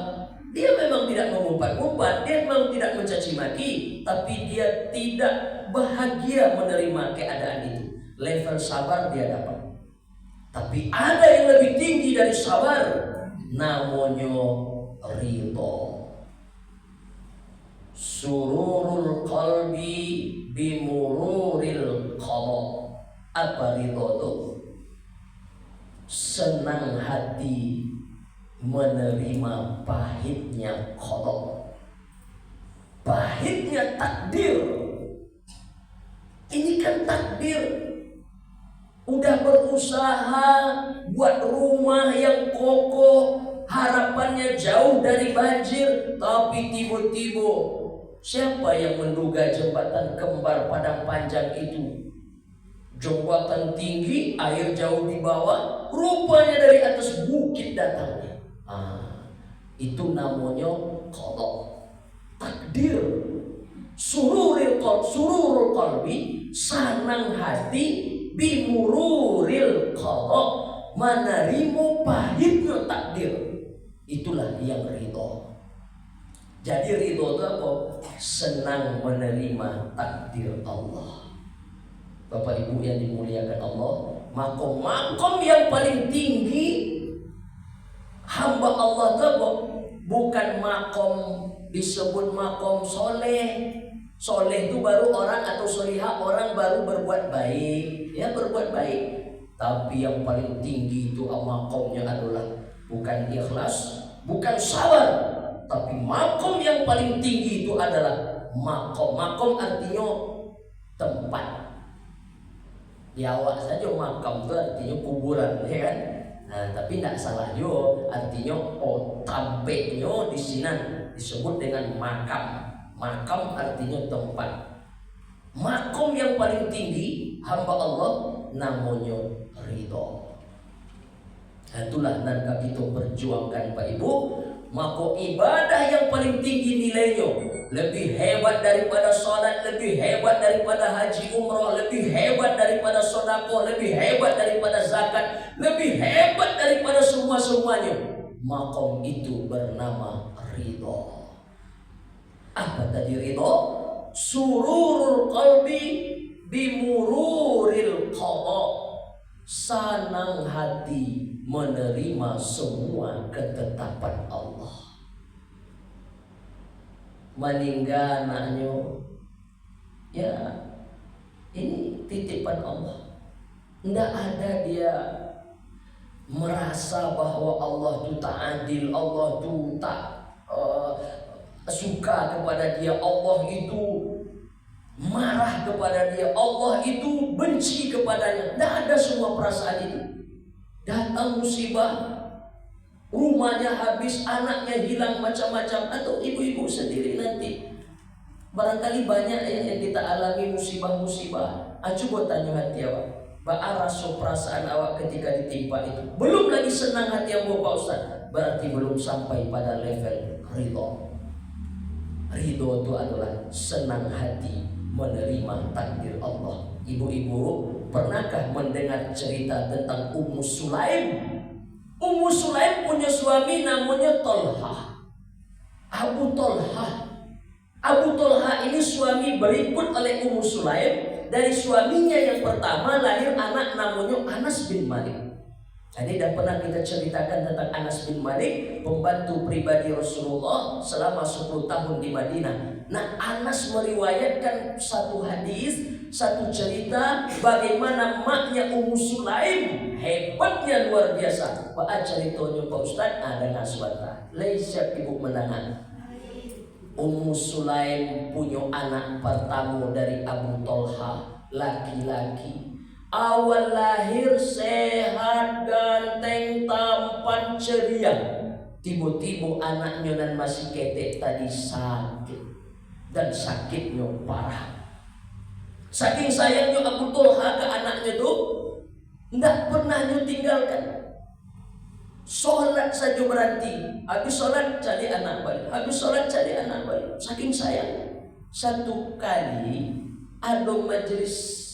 Dia memang tidak mengumpat-ngumpat, dia memang tidak mencaci maki, tapi dia tidak bahagia menerima keadaan itu. Level sabar dia dapat. Tapi ada yang lebih tinggi dari sabar, namanya ridho. Sururul qalbi bimururil qada. Apa ridho itu? Senang hati menerima pahitnya qada. Pahitnya takdir. Ini kan takdir. Udah berusaha buat rumah yang kokoh, harapannya jauh dari banjir, tapi tiba-tiba siapa yang menduga jembatan kembar Padang Panjang itu? Jembatan tinggi, air jauh di bawah, rupanya dari atas bukit datangnya. Itu namanya qada, takdir. Sururul qalbi, senang hati, bimururil qada, menerima pahitnya takdir. Itulah yang ridho. Jadi ridho itu apa? Senang menerima takdir Allah. Bapak Ibu yang dimuliakan Allah, makom yang paling tinggi hamba Allah itu apa? Bukan makom disebut makom soleh. Soleh itu baru orang atau solihah orang baru berbuat baik, ya berbuat baik. Tapi yang paling tinggi itu makomnya adalah bukan ikhlas, bukan sabar, tapi makom yang paling tinggi itu adalah makom. Makom artinya tempat. Di awak saja makam itu artinya kuburan, ya kan? Nah, tapi tidak salah juga, artinya tampeknya di sini disebut dengan makam. Makam artinya tempat. Makom yang paling tinggi hamba Allah namanya ridho. Itulah nanti kita perjuangkan Pak Ibu. Maka ibadah yang paling tinggi nilainya, lebih hebat daripada salat, lebih hebat daripada haji umrah, lebih hebat daripada sedekah, lebih hebat daripada zakat, lebih hebat daripada semua-semuanya. Makom itu bernama ridho. Apa tadi ridho? Sururul qalbi bimururil qada. Senang hati menerima semua ketetapan Allah. Meninggal anaknya, ya ini titipan Allah. Tidak ada dia merasa bahwa Allah itu tak adil, Allah itu tak suka kepada dia, Allah itu marah kepada dia, Allah itu benci kepadanya. Tidak ada semua perasaan itu. Datang musibah, rumahnya habis, anaknya hilang, macam-macam. Atau ibu-ibu sendiri nanti barangkali banyak yang kita alami musibah-musibah. Coba tanya hati awak, bagaimana rasa perasaan awak ketika ditimpa itu? Belum lagi senang hati yang Bapak Ustaz, berarti belum sampai pada level ridho. Ridho itu adalah senang hati menerima takdir Allah. Ibu-ibu pernahkah mendengar cerita tentang Ummu Sulaim? Ummu Sulaim punya suami namanya Tolha. Abu Tolha. Abu Tolha ini suami berikut oleh Ummu Sulaim. Dari suaminya yang pertama lahir anak namanya Anas bin Malik. Ini dah pernah kita ceritakan tentang Anas bin Malik, pembantu pribadi Rasulullah selama 10 tahun di Madinah. Nah, Anas meriwayatkan satu hadis, satu cerita bagaimana maknya Ummu Sulaim hebatnya luar biasa. Pak ceritanya Pak Ustaz ada ngaswata. Laisa ibu menangan. Ummu Sulaim punya anak pertama dari Abu Tolha, laki-laki. Awal lahir sehat, ganteng, tampan, ceria. Tiba-tiba anaknya dan masih ketek tadi sakit. Dan sakitnya parah. Saking sayangnya Abu Tolha ke anaknya tuh, tidak pernah dia tinggalkan. Sholat saja berhenti. Habis sholat cari anak balik. Habis sholat cari anak balik. Saking sayang. Satu kali ada majelis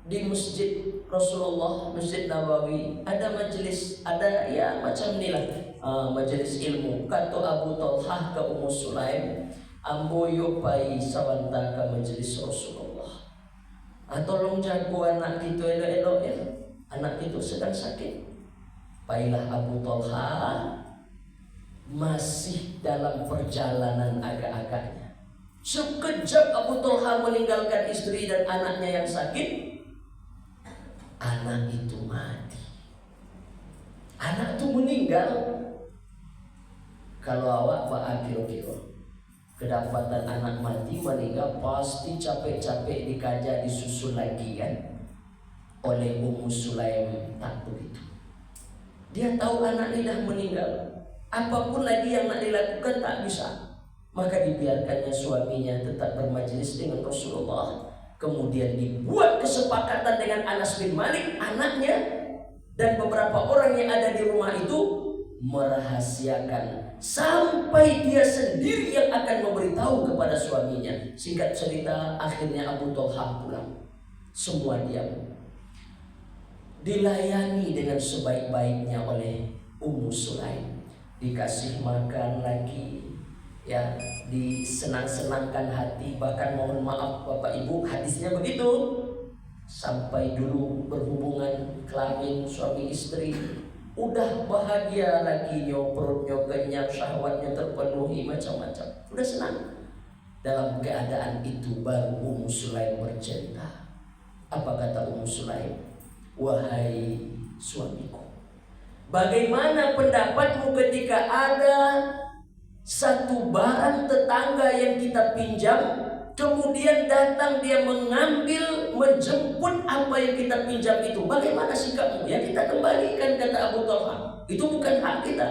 di masjid Rasulullah, Masjid Nabawi, ada majelis, ada ya macam inilah majelis ilmu. Kata Abu Tolha ke Ummu Sulaim, amboyo pai sawanta ke majelis Rasulullah. Tolong jago anak itu elok-elok ya. Anak itu sedang sakit. Pailah Abu Tolha masih dalam perjalanan agak-agaknya. Sekejap Abu Tolha meninggalkan istri dan anaknya yang sakit. Anak itu mati. Anak itu meninggal. Kalau awak kira-kira kedapatan anak mati meninggal, pasti capek-capek dikaja disusul lagi kan. Oleh Ummu Sulaim tak begitu. Dia tahu anak ini dah meninggal. Apapun lagi yang nak dilakukan tak bisa. Maka dibiarkannya suaminya tetap bermajlis dengan Rasulullah. Kemudian dibuat kesepakatan dengan Anas bin Malik, anaknya, dan beberapa orang yang ada di rumah itu merahasiakan sampai dia sendiri yang akan memberitahu kepada suaminya. Singkat cerita, akhirnya Abu Tolha pulang. Semua diam. Dilayani dengan sebaik-baiknya oleh Ummu Sulaim. Dikasih makan lagi, ya, disenang-senangkan hati. Bahkan mohon maaf Bapak Ibu, hadisnya begitu. Sampai dulu berhubungan kelamin suami istri, udah bahagia lagi, perutnya kenyang, syahwatnya terpenuhi, macam-macam, udah senang. Dalam keadaan itu baru Ummu Sulaim bercerita. Apa kata Ummu Sulaim? Wahai suamiku, bagaimana pendapatmu ketika ada satu barang tetangga yang kita pinjam, kemudian datang dia mengambil, menjemput apa yang kita pinjam itu? Bagaimana sikapmu? Ya kita kembalikan, kata Abu Tolha. Itu bukan hak kita,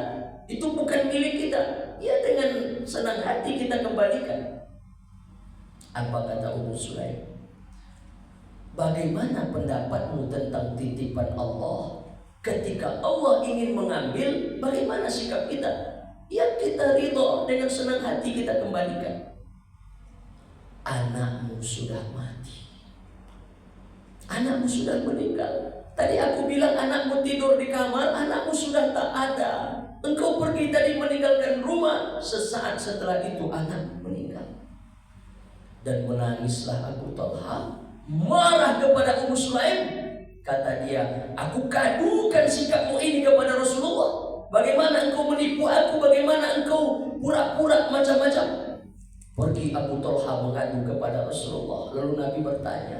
itu bukan milik kita. Ya dengan senang hati kita kembalikan. Apa kata Ummu Sulaim? Bagaimana pendapatmu tentang titipan Allah? Ketika Allah ingin mengambil, bagaimana sikap kita? Ya kita ridho, dengan senang hati kita kembalikan. Anakmu sudah mati. Anakmu sudah meninggal. Tadi aku bilang anakmu tidur di kamar, anakmu sudah tak ada. Engkau pergi tadi meninggalkan rumah. Sesaat setelah itu anak meninggal. Dan menangislah Abu Tolha, marah kepada Ummu Sulaim. Kata dia, aku kadukan sikapmu ini kepada Rasulullah. Bagaimana engkau menipu aku? Bagaimana engkau pura-pura macam-macam? Pergi Abu Tolha mengadu kepada Rasulullah. Lalu Nabi bertanya,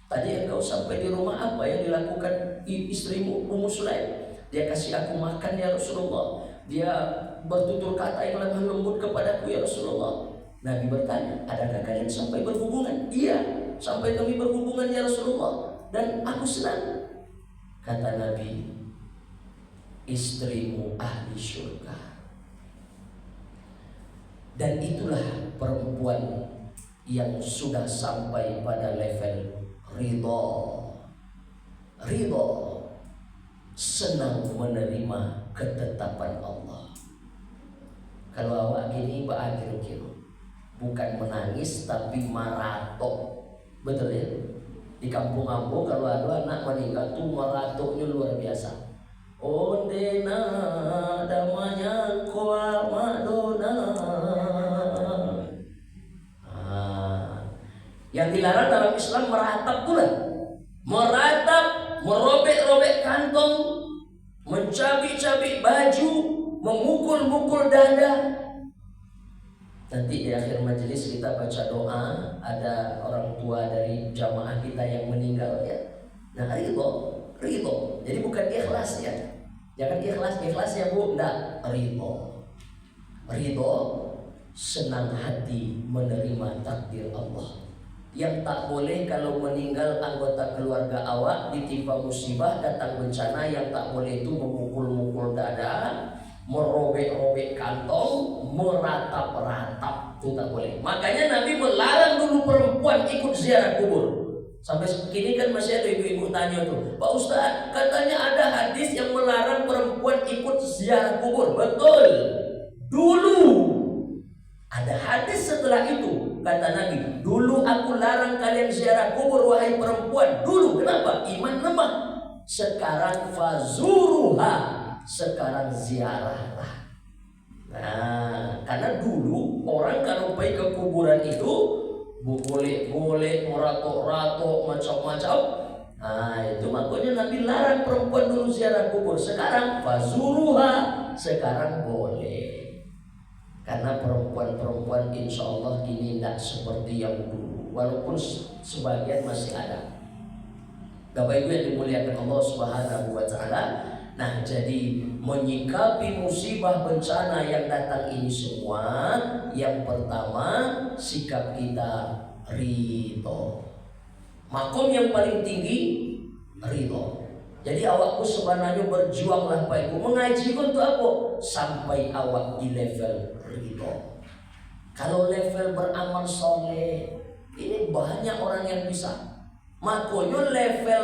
tadi engkau sampai di rumah, apa yang dilakukan istrimu Ummu Sulaim? Dia kasih aku makan ya Rasulullah. Dia bertutur kata yang lemah lembut kepadaku ya Rasulullah. Nabi bertanya, adakah kalian sampai berhubungan? Iya, sampai kami berhubungan ya Rasulullah. Dan aku senang. Kata Nabi, istrimu ahli syurga. Dan itulah perempuan yang sudah sampai pada level ridho. Ridho, senang menerima ketetapan Allah. Kalau awak gini bahagia kira, bukan menangis tapi maratok. Betul ya? Di kampung-kampung kalau ada anak meninggal tuh meratuknya luar biasa. Ondena damanya koa madona. Yang dilarang dalam Islam meratap pula. Meratap, merobek-robek kantong, mencabik-cabik baju, memukul-mukul dada. Nanti di akhir majelis kita baca doa, ada orang tua dari jamaah kita yang meninggal ya. Nah ridho. Jadi bukan ikhlas ya. Jangan ikhlas ya Bu, enggak, ridho. Senang hati menerima takdir Allah. Yang tak boleh kalau meninggal anggota keluarga awak ditimpa musibah, datang bencana, yang tak boleh itu memukul-mukul dada, merobek-robek kantong, meratap-ratap, itu tak boleh. Makanya Nabi melarang dulu perempuan ikut ziarah kubur. Sampai kini kan masih ada ibu-ibu tanya tuh, Pak Ustaz, katanya ada hadis yang melarang perempuan ikut ziarah kubur. Betul. Dulu ada hadis setelah itu, kata Nabi, dulu aku larang kalian ziarah kubur wahai perempuan. Dulu kenapa? Iman lemah. Sekarang fazuruha, sekarang ziarahlah. Nah, karena dulu orang kalau pergi ke kuburan itu boleh meratok-ratok macam-macam. Nah, itu makanya Nabi larang perempuan dulu ziarah kubur. Sekarang fazuruha, sekarang boleh. Karena perempuan-perempuan insya Allah ini tidak seperti yang dulu, walaupun sebagian masih ada. Bapak Ibu yang dimuliakan Allah Subhanahu wa Ta'ala. Nah, jadi menyikapi musibah bencana yang datang ini semua, yang pertama sikap kita ridho. Makom yang paling tinggi ridho. Jadi awakku sebenarnya berjuanglah Pak Ibu. Mengaji untuk apa? Sampai awak di level ridho. Kalau level beramal soleh, ini banyak orang yang bisa. Makanya level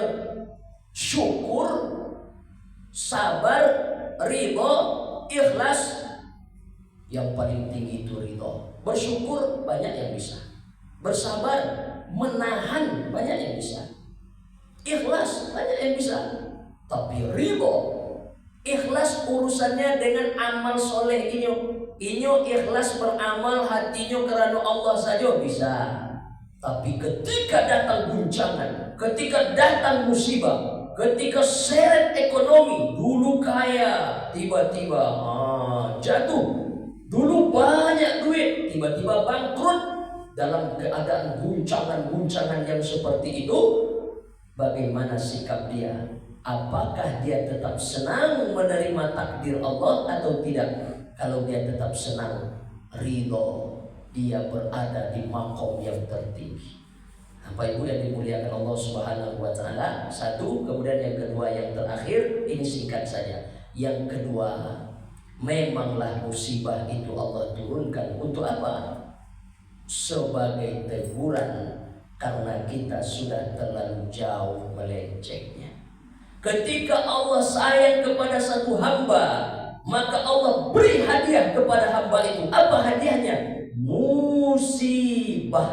syukur, sabar, ridho, ikhlas, yang paling tinggi itu ridho. Bersyukur banyak yang bisa. Bersabar, menahan banyak yang bisa. Ikhlas banyak yang bisa. Tapi ridho, ikhlas urusannya dengan amal soleh inyo ikhlas beramal hatinya karena Allah saja bisa. Tapi ketika datang guncangan, ketika datang musibah, ketika seret ekonomi, dulu kaya, tiba-tiba jatuh. Dulu banyak duit, tiba-tiba bangkrut. Dalam keadaan guncangan-guncangan yang seperti itu, bagaimana sikap dia? Apakah dia tetap senang menerima takdir Allah atau tidak? Kalau dia tetap senang, ridho, dia berada di makom yang tertinggi. Bapak Ibu yang dimuliakan Allah Subhanahu wa Ta'ala. Satu, kemudian yang kedua, yang terakhir, ini singkat saja. Yang kedua, memanglah musibah itu Allah turunkan untuk apa? Sebagai teguran karena kita sudah terlalu jauh melencengnya. Ketika Allah sayang kepada satu hamba, maka Allah beri hadiah kepada hamba itu. Apa hadiahnya? Musibah.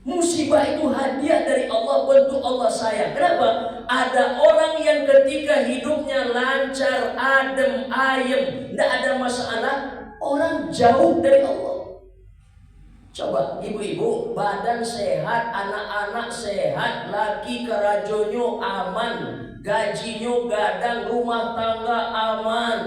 Musibah itu hadiah dari Allah, bentuk Allah sayang. Kenapa? Ada orang yang ketika hidupnya lancar, adem, ayem, tidak ada masalah, orang jauh dari Allah. Coba ibu-ibu, badan sehat, anak-anak sehat, laki kerajonyo aman, gajinya gadang, rumah tangga aman.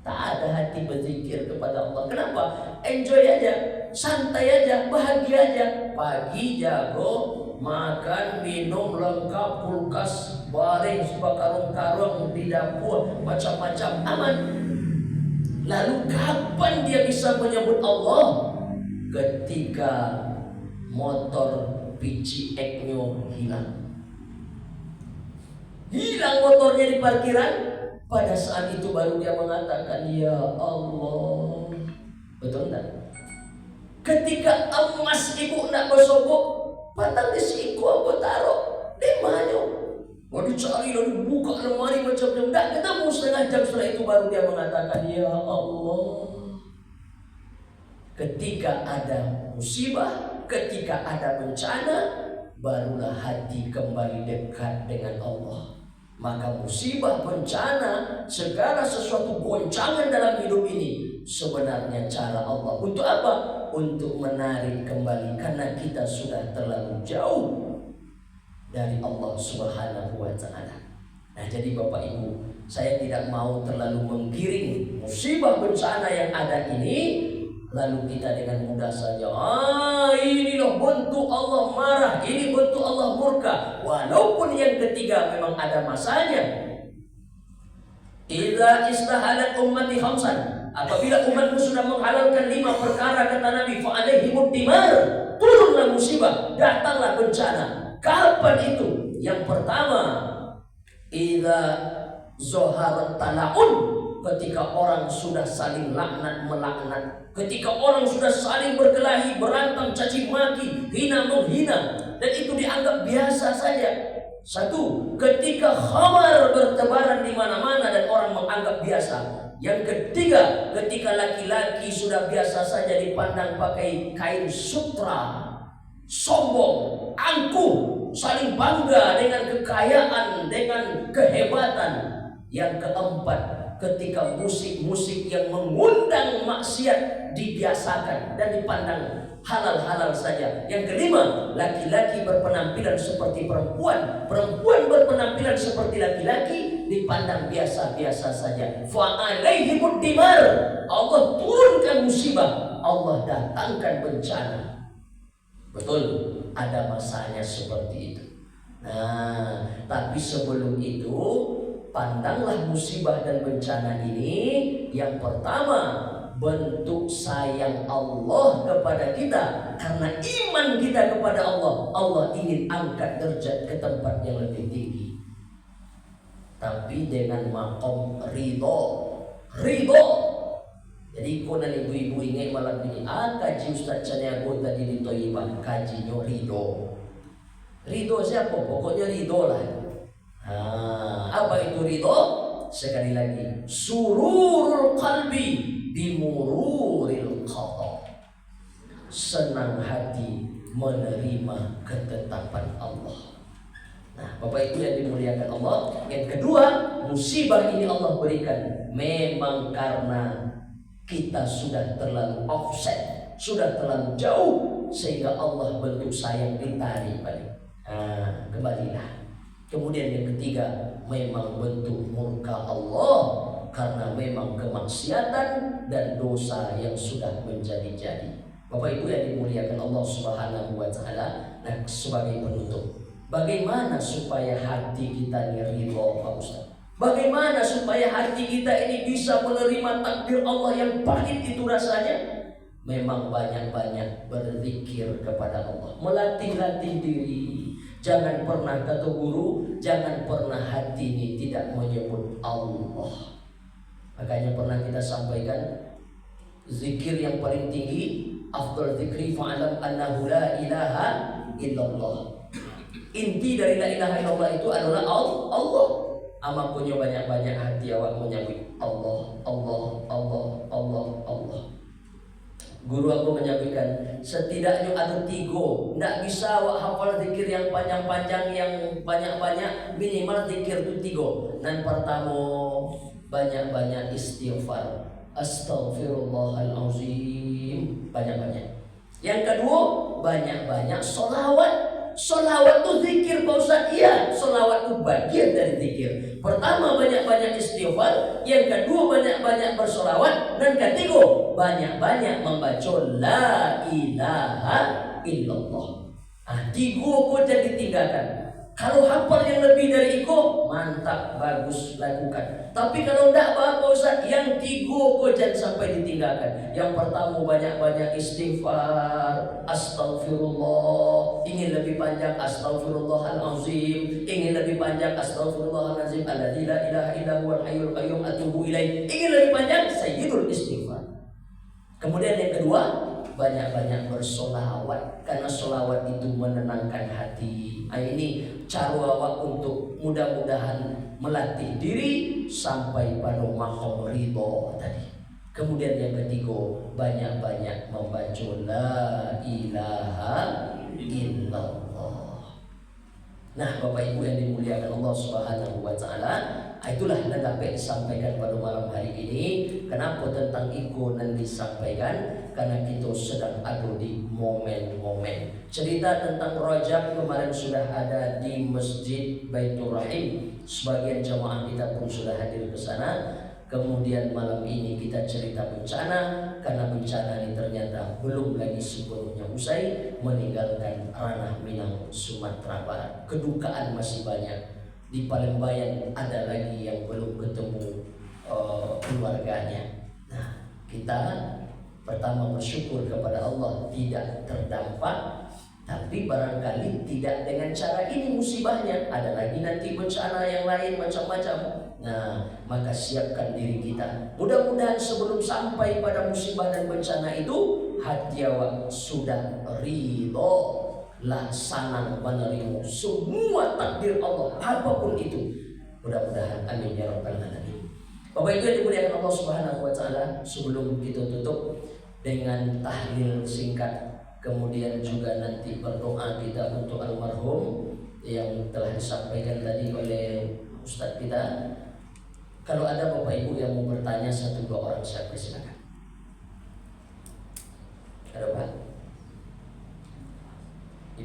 Tak ada hati berzikir kepada Allah. Kenapa? Enjoy aja, santai aja, bahagia aja. Pagi jago, makan, minum lengkap, kulkas, baring, sebakarung-karung di dapur, macam-macam aman. Lalu kapan dia bisa menyebut Allah? Ketika motor PCX-nya hilang. Hilang motornya di parkiran. Pada saat itu baru dia mengatakan, ya Allah. Betul enggak? Ketika emas ibu nak bersobok, patang di siku aku taruh di mana? Mau dicari lalu buka lemari macam-macam. Tak ketemu, setengah jam setelah itu baru dia mengatakan, ya Allah. Ketika ada musibah, ketika ada bencana, barulah hati kembali dekat dengan Allah. Maka musibah, bencana, segala sesuatu goncangan dalam hidup ini sebenarnya cara Allah. Untuk apa? Untuk menarik kembali, karena kita sudah terlalu jauh dari Allah Subhanahu wa Ta'ala. Nah, jadi Bapak Ibu, saya tidak mau terlalu menggiring musibah bencana yang ada ini, lalu kita dengan mudah saja, ini loh bentuk Allah marah, ini bentuk Allah murka. Walaupun yang ketiga memang ada masanya. Idza istahalat ummati khamsan, apabila umatmu sudah menghalalkan 5 perkara, kata Nabi, fa alaihimud dimar, turunlah musibah, datanglah bencana. Kapan itu? Yang pertama, idza zoharat talaun, ketika orang sudah saling laknat melaknat, ketika orang sudah saling berkelahi, berantem, caci maki, hina menghina, dan itu dianggap biasa saja. Satu, ketika khamar bertebaran di mana-mana dan orang menganggap biasa. Yang ketiga, ketika laki-laki sudah biasa saja dipandang pakai kain sutra, sombong, angkuh, saling bangga dengan kekayaan, dengan kehebatan. Yang keempat, ketika musik-musik yang mengundang maksiat dibiasakan dan dipandang halal-halal saja. Yang kelima, laki-laki berpenampilan seperti perempuan, perempuan berpenampilan seperti laki-laki, dipandang biasa-biasa saja. Fa alaihimud dimar, Allah turunkan musibah, Allah datangkan bencana. Betul, ada masanya seperti itu. Nah, tapi sebelum itu, pandanglah musibah dan bencana ini. Yang pertama, bentuk sayang Allah kepada kita. Karena iman kita kepada Allah, Allah ingin angkat derajat ke tempat yang lebih tinggi. Tapi dengan makom ridho. Jadi konan ibu-ibu ingat malam ini, kaji Ustaz Caniago tadi di Toyibah, kajinya ridho. Ridho siapa? Pokoknya ridho lah. Apa itu ridho? Sekali lagi, sururul qalbi bimururil qada. Senang hati menerima ketetapan Allah. Nah, Bapak Ibu yang dimuliakan Allah, yang kedua, musibah ini Allah berikan memang karena kita sudah terlalu offset, sudah terlalu jauh, sehingga Allah bentuk sayang ditarik balik. Kembalilah. Kemudian yang ketiga, memang bentuk murka Allah karena memang kemaksiatan dan dosa yang sudah menjadi-jadi. Bapak Ibu yang dimuliakan Allah Subhanahu wa Ta'ala, nah sebagai penutup, bagaimana supaya hati kita ini ridho, Pak Ustaz? Bagaimana supaya hati kita ini bisa menerima takdir Allah yang pahit itu rasanya? Memang banyak-banyak berzikir kepada Allah, melatih-latih diri. Jangan pernah, kata guru, jangan pernah hati ini tidak menyebut Allah. Makanya pernah kita sampaikan, zikir yang paling tinggi, afdal zikri fa'alam annahu la ilaha illallah. Inti dari la ilaha illallah itu adalah Allah. Ama punya banyak-banyak hati awak menyebut Allah, Allah, Allah, Allah, Allah. Guru aku menyampaikan, setidaknya ada 3. Tidak bisa awak hafal zikir yang panjang-panjang, yang banyak-banyak. Minimal zikir itu 3. Dan pertama, banyak-banyak istighfar. Astaghfirullahalazim. Banyak-banyak. Yang kedua, banyak-banyak sholawat. Sholawat itu zikir, Pak Ustaz. Iya, sholawat itu bagian dari zikir. Pertama, banyak-banyak istighfar. Yang kedua, banyak-banyak bersholawat. Dan ketiga, banyak-banyak membaca la ilaha illallah. 3 kok jadi ditinggalkan. Kalau hafal yang lebih dari itu, mantap, bagus, lakukan. Tapi kalau tidak apa-apa Ustaz, yang 3 kok jangan sampai ditinggalkan. Yang pertama, banyak-banyak istighfar, astaghfirullah. Ingin lebih panjang, astaghfirullahalazim. Ingin lebih panjang, astaghfirullahalazim. Alladzi la ilaha illa huwal hayyul qayyum atubu ilaih. Ingin lebih panjang, sayyidul istighfar. Kemudian yang kedua, banyak-banyak bersolawat, karena solawat itu menenangkan hati. Ini cara awak untuk mudah-mudahan melatih diri sampai pada maqam ridho tadi. Kemudian yang ketiga, banyak-banyak membaca la ilaha illallah. Nah, Bapak Ibu yang dimuliakan Allah Subhanahu wa taala, itulah yang dapat disampaikan pada malam hari ini. Kenapa tentang ikonan disampaikan? Karena kita sedang ada di momen-momen. Cerita tentang Rajab kemarin sudah ada di Masjid Baitur Rahim. Sebagian jamaah kita pun sudah hadir ke sana. Kemudian malam ini kita cerita bencana, karena bencana ini ternyata belum lagi sepenuhnya usai, meninggalkan ranah Minang, Sumatera Barat. Kedukaan masih banyak. Di Palembayan ada lagi yang belum ketemu keluarganya. Nah, kita pertama bersyukur kepada Allah tidak terdampak, tapi barangkali tidak dengan cara ini musibahnya. Ada lagi nanti bencana yang lain macam-macam. Nah, maka siapkan diri kita. Mudah-mudahan sebelum sampai pada musibah dan bencana itu, hati awak sudah ridho, laksana menerima semua takdir Allah apapun itu. Mudah-mudahan, amin ya rabbal alamin. Bapak Ibu yang dimuliakan Allah Subhanahu wa taala, sebelum kita tutup dengan tahlil singkat, kemudian juga nanti berdoa kita untuk almarhum yang telah disampaikan tadi oleh Ustadz kita. Kalau ada Bapak Ibu yang mau bertanya, 1-2 orang saya persilakan. Ada Pak?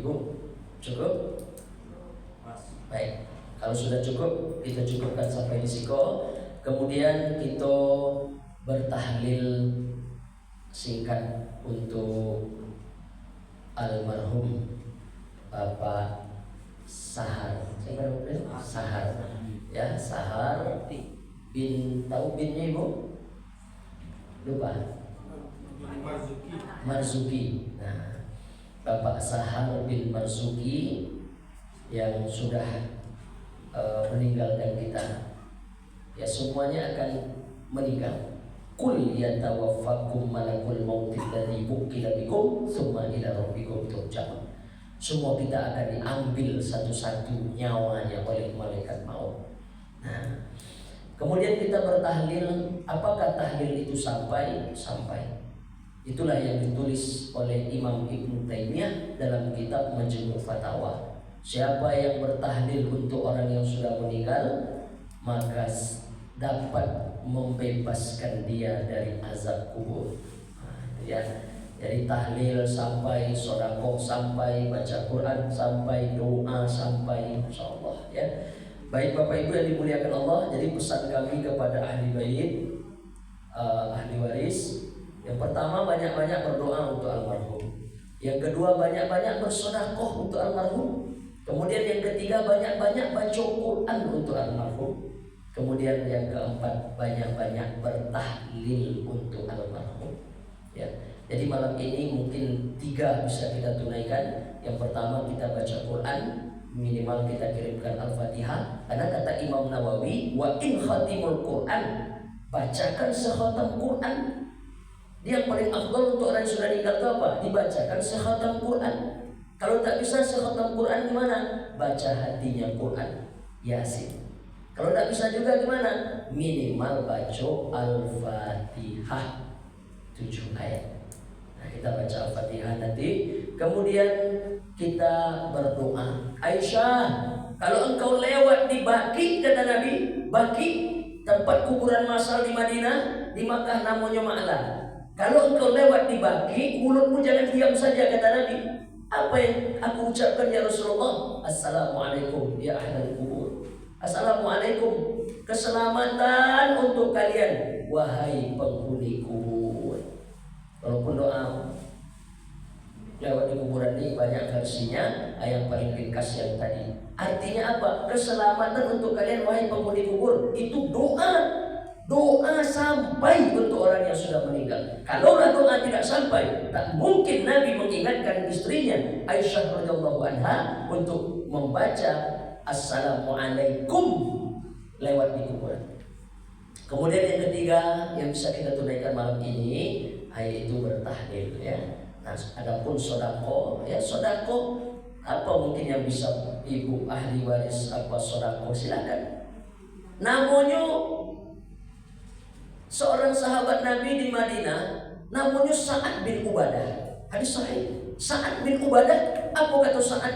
Ibu, cukup? Baik, kalau sudah cukup, kita cukupkan sampai di siko. Kemudian kita bertahlil singkat untuk almarhum Bapak Sahar. Sahar, ya, Sahar bin, tahu binnya Ibu? Lupa. Marzuki. Nah, Bapak Sahar bin Marzuki yang sudah meninggalkan kita. Ya, semuanya akan meninggal. Kul yatawaffakum malakul mautil ladzi wukila bikum tsumma ila rabbikum turja'un. Semua kita akan diambil satu-satu nyawanya oleh malaikat maut. Nah, kemudian kita bertahlil. Apakah tahlil itu sampai? Sampai. Itulah yang ditulis oleh Imam Ibnu Taimiyah dalam kitab Majmu' Fatawa. Siapa yang bertahlil untuk orang yang sudah meninggal, maka dapat membebaskan dia dari azab kubur. Nah, ya. Jadi tahlil sampai, sedekah sampai, baca Quran sampai, doa sampai, insyaallah ya. Baik Bapak Ibu yang dimuliakan Allah, jadi pesan kami kepada ahli bait, ahli waris, yang pertama banyak-banyak berdoa untuk almarhum. Yang kedua banyak-banyak bersedekah untuk almarhum. Kemudian yang ketiga banyak-banyak baca Quran untuk almarhum. Kemudian yang keempat banyak-banyak bertahlil untuk almarhum. Ya. Jadi malam ini mungkin 3 bisa kita tunaikan. Yang pertama kita baca Quran, minimal kita kirimkan Al-Fatihah. Karena kata Imam Nawawi, wa in khatimul Quran, bacakan sekhatam Quran. Dia yang paling afdal untuk orang yang sudah meninggal itu apa? Dibacakan sekhatam Quran. Kalau tak bisa sekhatam Quran gimana? Baca hatinya Quran, Yasin. Kalau tak bisa juga gimana? Minimal baca Al-Fatihah 7 ayat. Nah, kita baca Al-Fatihah nanti. Kemudian kita berdoa. Aisyah, kalau engkau lewat di Baqi, kata Nabi, Baqi tempat kuburan massal di Madinah, di Makkah namanya Ma'la. Kalau engkau lewat di Baqi, mulutmu jangan diam saja, kata Nabi. Apa yang aku ucapkan ya Rasulullah? Assalamualaikum ya ahlal kubur. Assalamualaikum, keselamatan untuk kalian wahai penghuni kubur. Walaupun doa lewat di kuburan ini banyak versinya, yang paling ringkas yang tadi. Artinya apa? Keselamatan untuk kalian wahai penghuni kubur. Itu doa. Doa sampai untuk orang yang sudah meninggal. Kalau doa tidak sampai, tak mungkin Nabi mengingatkan istrinya Aisyah radhiyallahu anha untuk membaca Assalamualaikum lewat di kuburan. Kemudian yang ketiga yang bisa kita tunaikan malam ini yaitu bertahlil ya. Nah, adapun sedekah ya, sedekah apa mungkin yang bisa ibu ahli waris apa sedekah, silakan. Namanya seorang sahabat Nabi di Madinah, namanya Sa'ad bin Ubadah. Hadis sahih. Sa'ad bin Ubadah, apa kata Sa'ad?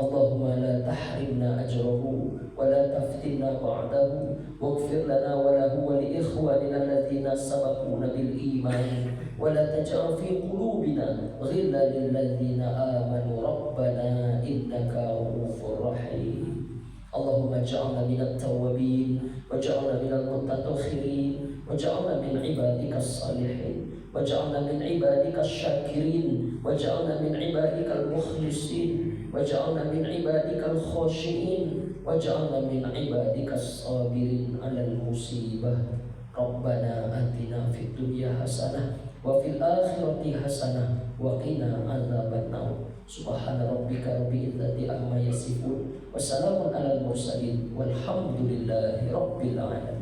اللهم لا تحرمنا أجره ولا تفتنا بعده واغفر لنا وله ولإخواننا الذين سبقونا بالإيمان ولا تجعل في قلوبنا غلا للذين آمنوا ربنا إنك رؤوف رحيم اللهم اجعلنا من التوابين واجعلنا من المتطهرين واجعلنا من عبادك الصالحين واجعلنا من عبادك الشاكرين واجعلنا من عبادك المخلصين واجعلنا من عبادك الخاشعين واجعلنا من عبادك الصابرين على المصيبة ربنا آتنا في الدنيا حسنة وفي الآخرة حسنة وقنا عذاب النار سبحان ربك رب العزة عما يصفون وسلام على المرسلين والحمد لله رب العالمين.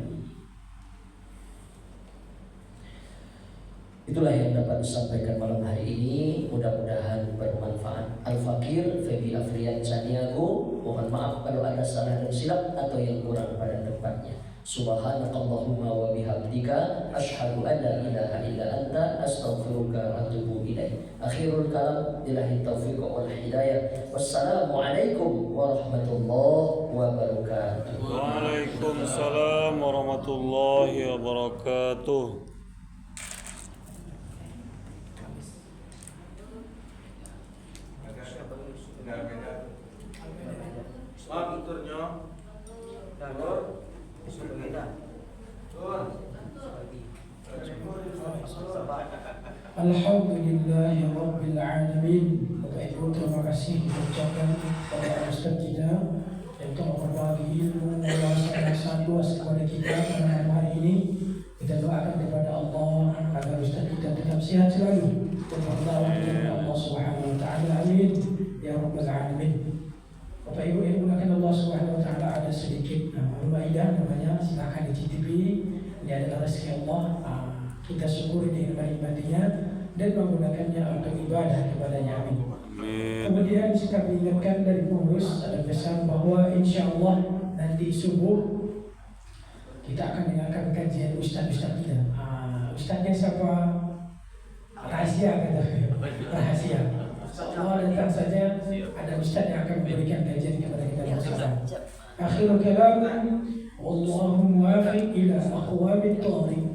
Itulah yang dapat disampaikan malam hari ini, mudah-mudahan bermanfaat. Al-Fakir Febi Afrian Caniago, mohon maaf kalau ada salah dan silap atau yang kurang pada tempatnya. Subhanakallahumma wa bihamdika asyhadu an la ilaha illa anta astaghfiruka wa atubu ilaik. Akhirul kalam billahi taufiq wal hidayah. Wassalamualaikum warahmatullahi wabarakatuh. Waalaikumsalam warahmatullahi wabarakatuh. Alhamdulillah Rabbil Alamin. Bapak Ibu, terima kasih diucapkan kepada Ustaz kita yang telah berbagi ilmu wawasan yang sangat luas kepada kita pada malam hari ini. Kita doakan kepada Allah agar Ustaz kita tetap sehat selalu dan bertawaf kepada Allah Subhanahu wa taala. Amin ya Rabbal Alamin. Bapak Ibu yang dimuliakan Allah Subhanahu wa taala, ada sedikit rumaidah namanya, silakan dicicipi. Ini adalah rezeki Allah. Kita syukuri nikmat-nikmatnya dan menggunakannya untuk ibadah kepadanya. Amin. Kemudian kami ingatkan dari pengurus ada pesan bahwa insya Allah nanti subuh kita akan dengarkan kajian ustaz-ustaz kita. Ustaznya siapa? Rahasia kata. Rahasia. Allah datang saja, ada ustaz yang akan memberikan kajian kepada kita bersama. Akhirul kalam, wallahu muwaffiq ila aqwamit thariq.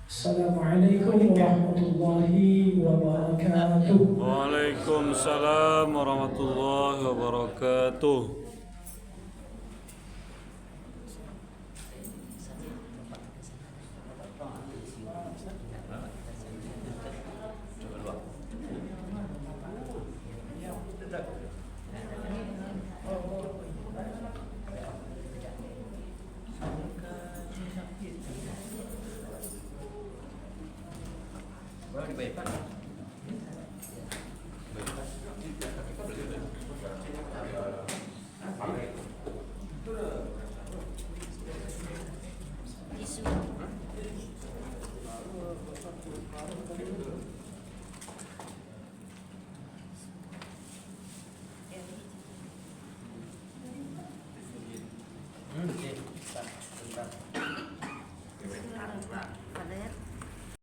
Assalamualaikum warahmatullahi wabarakatuh. Waalaikumsalam warahmatullahi wabarakatuh. Bentar.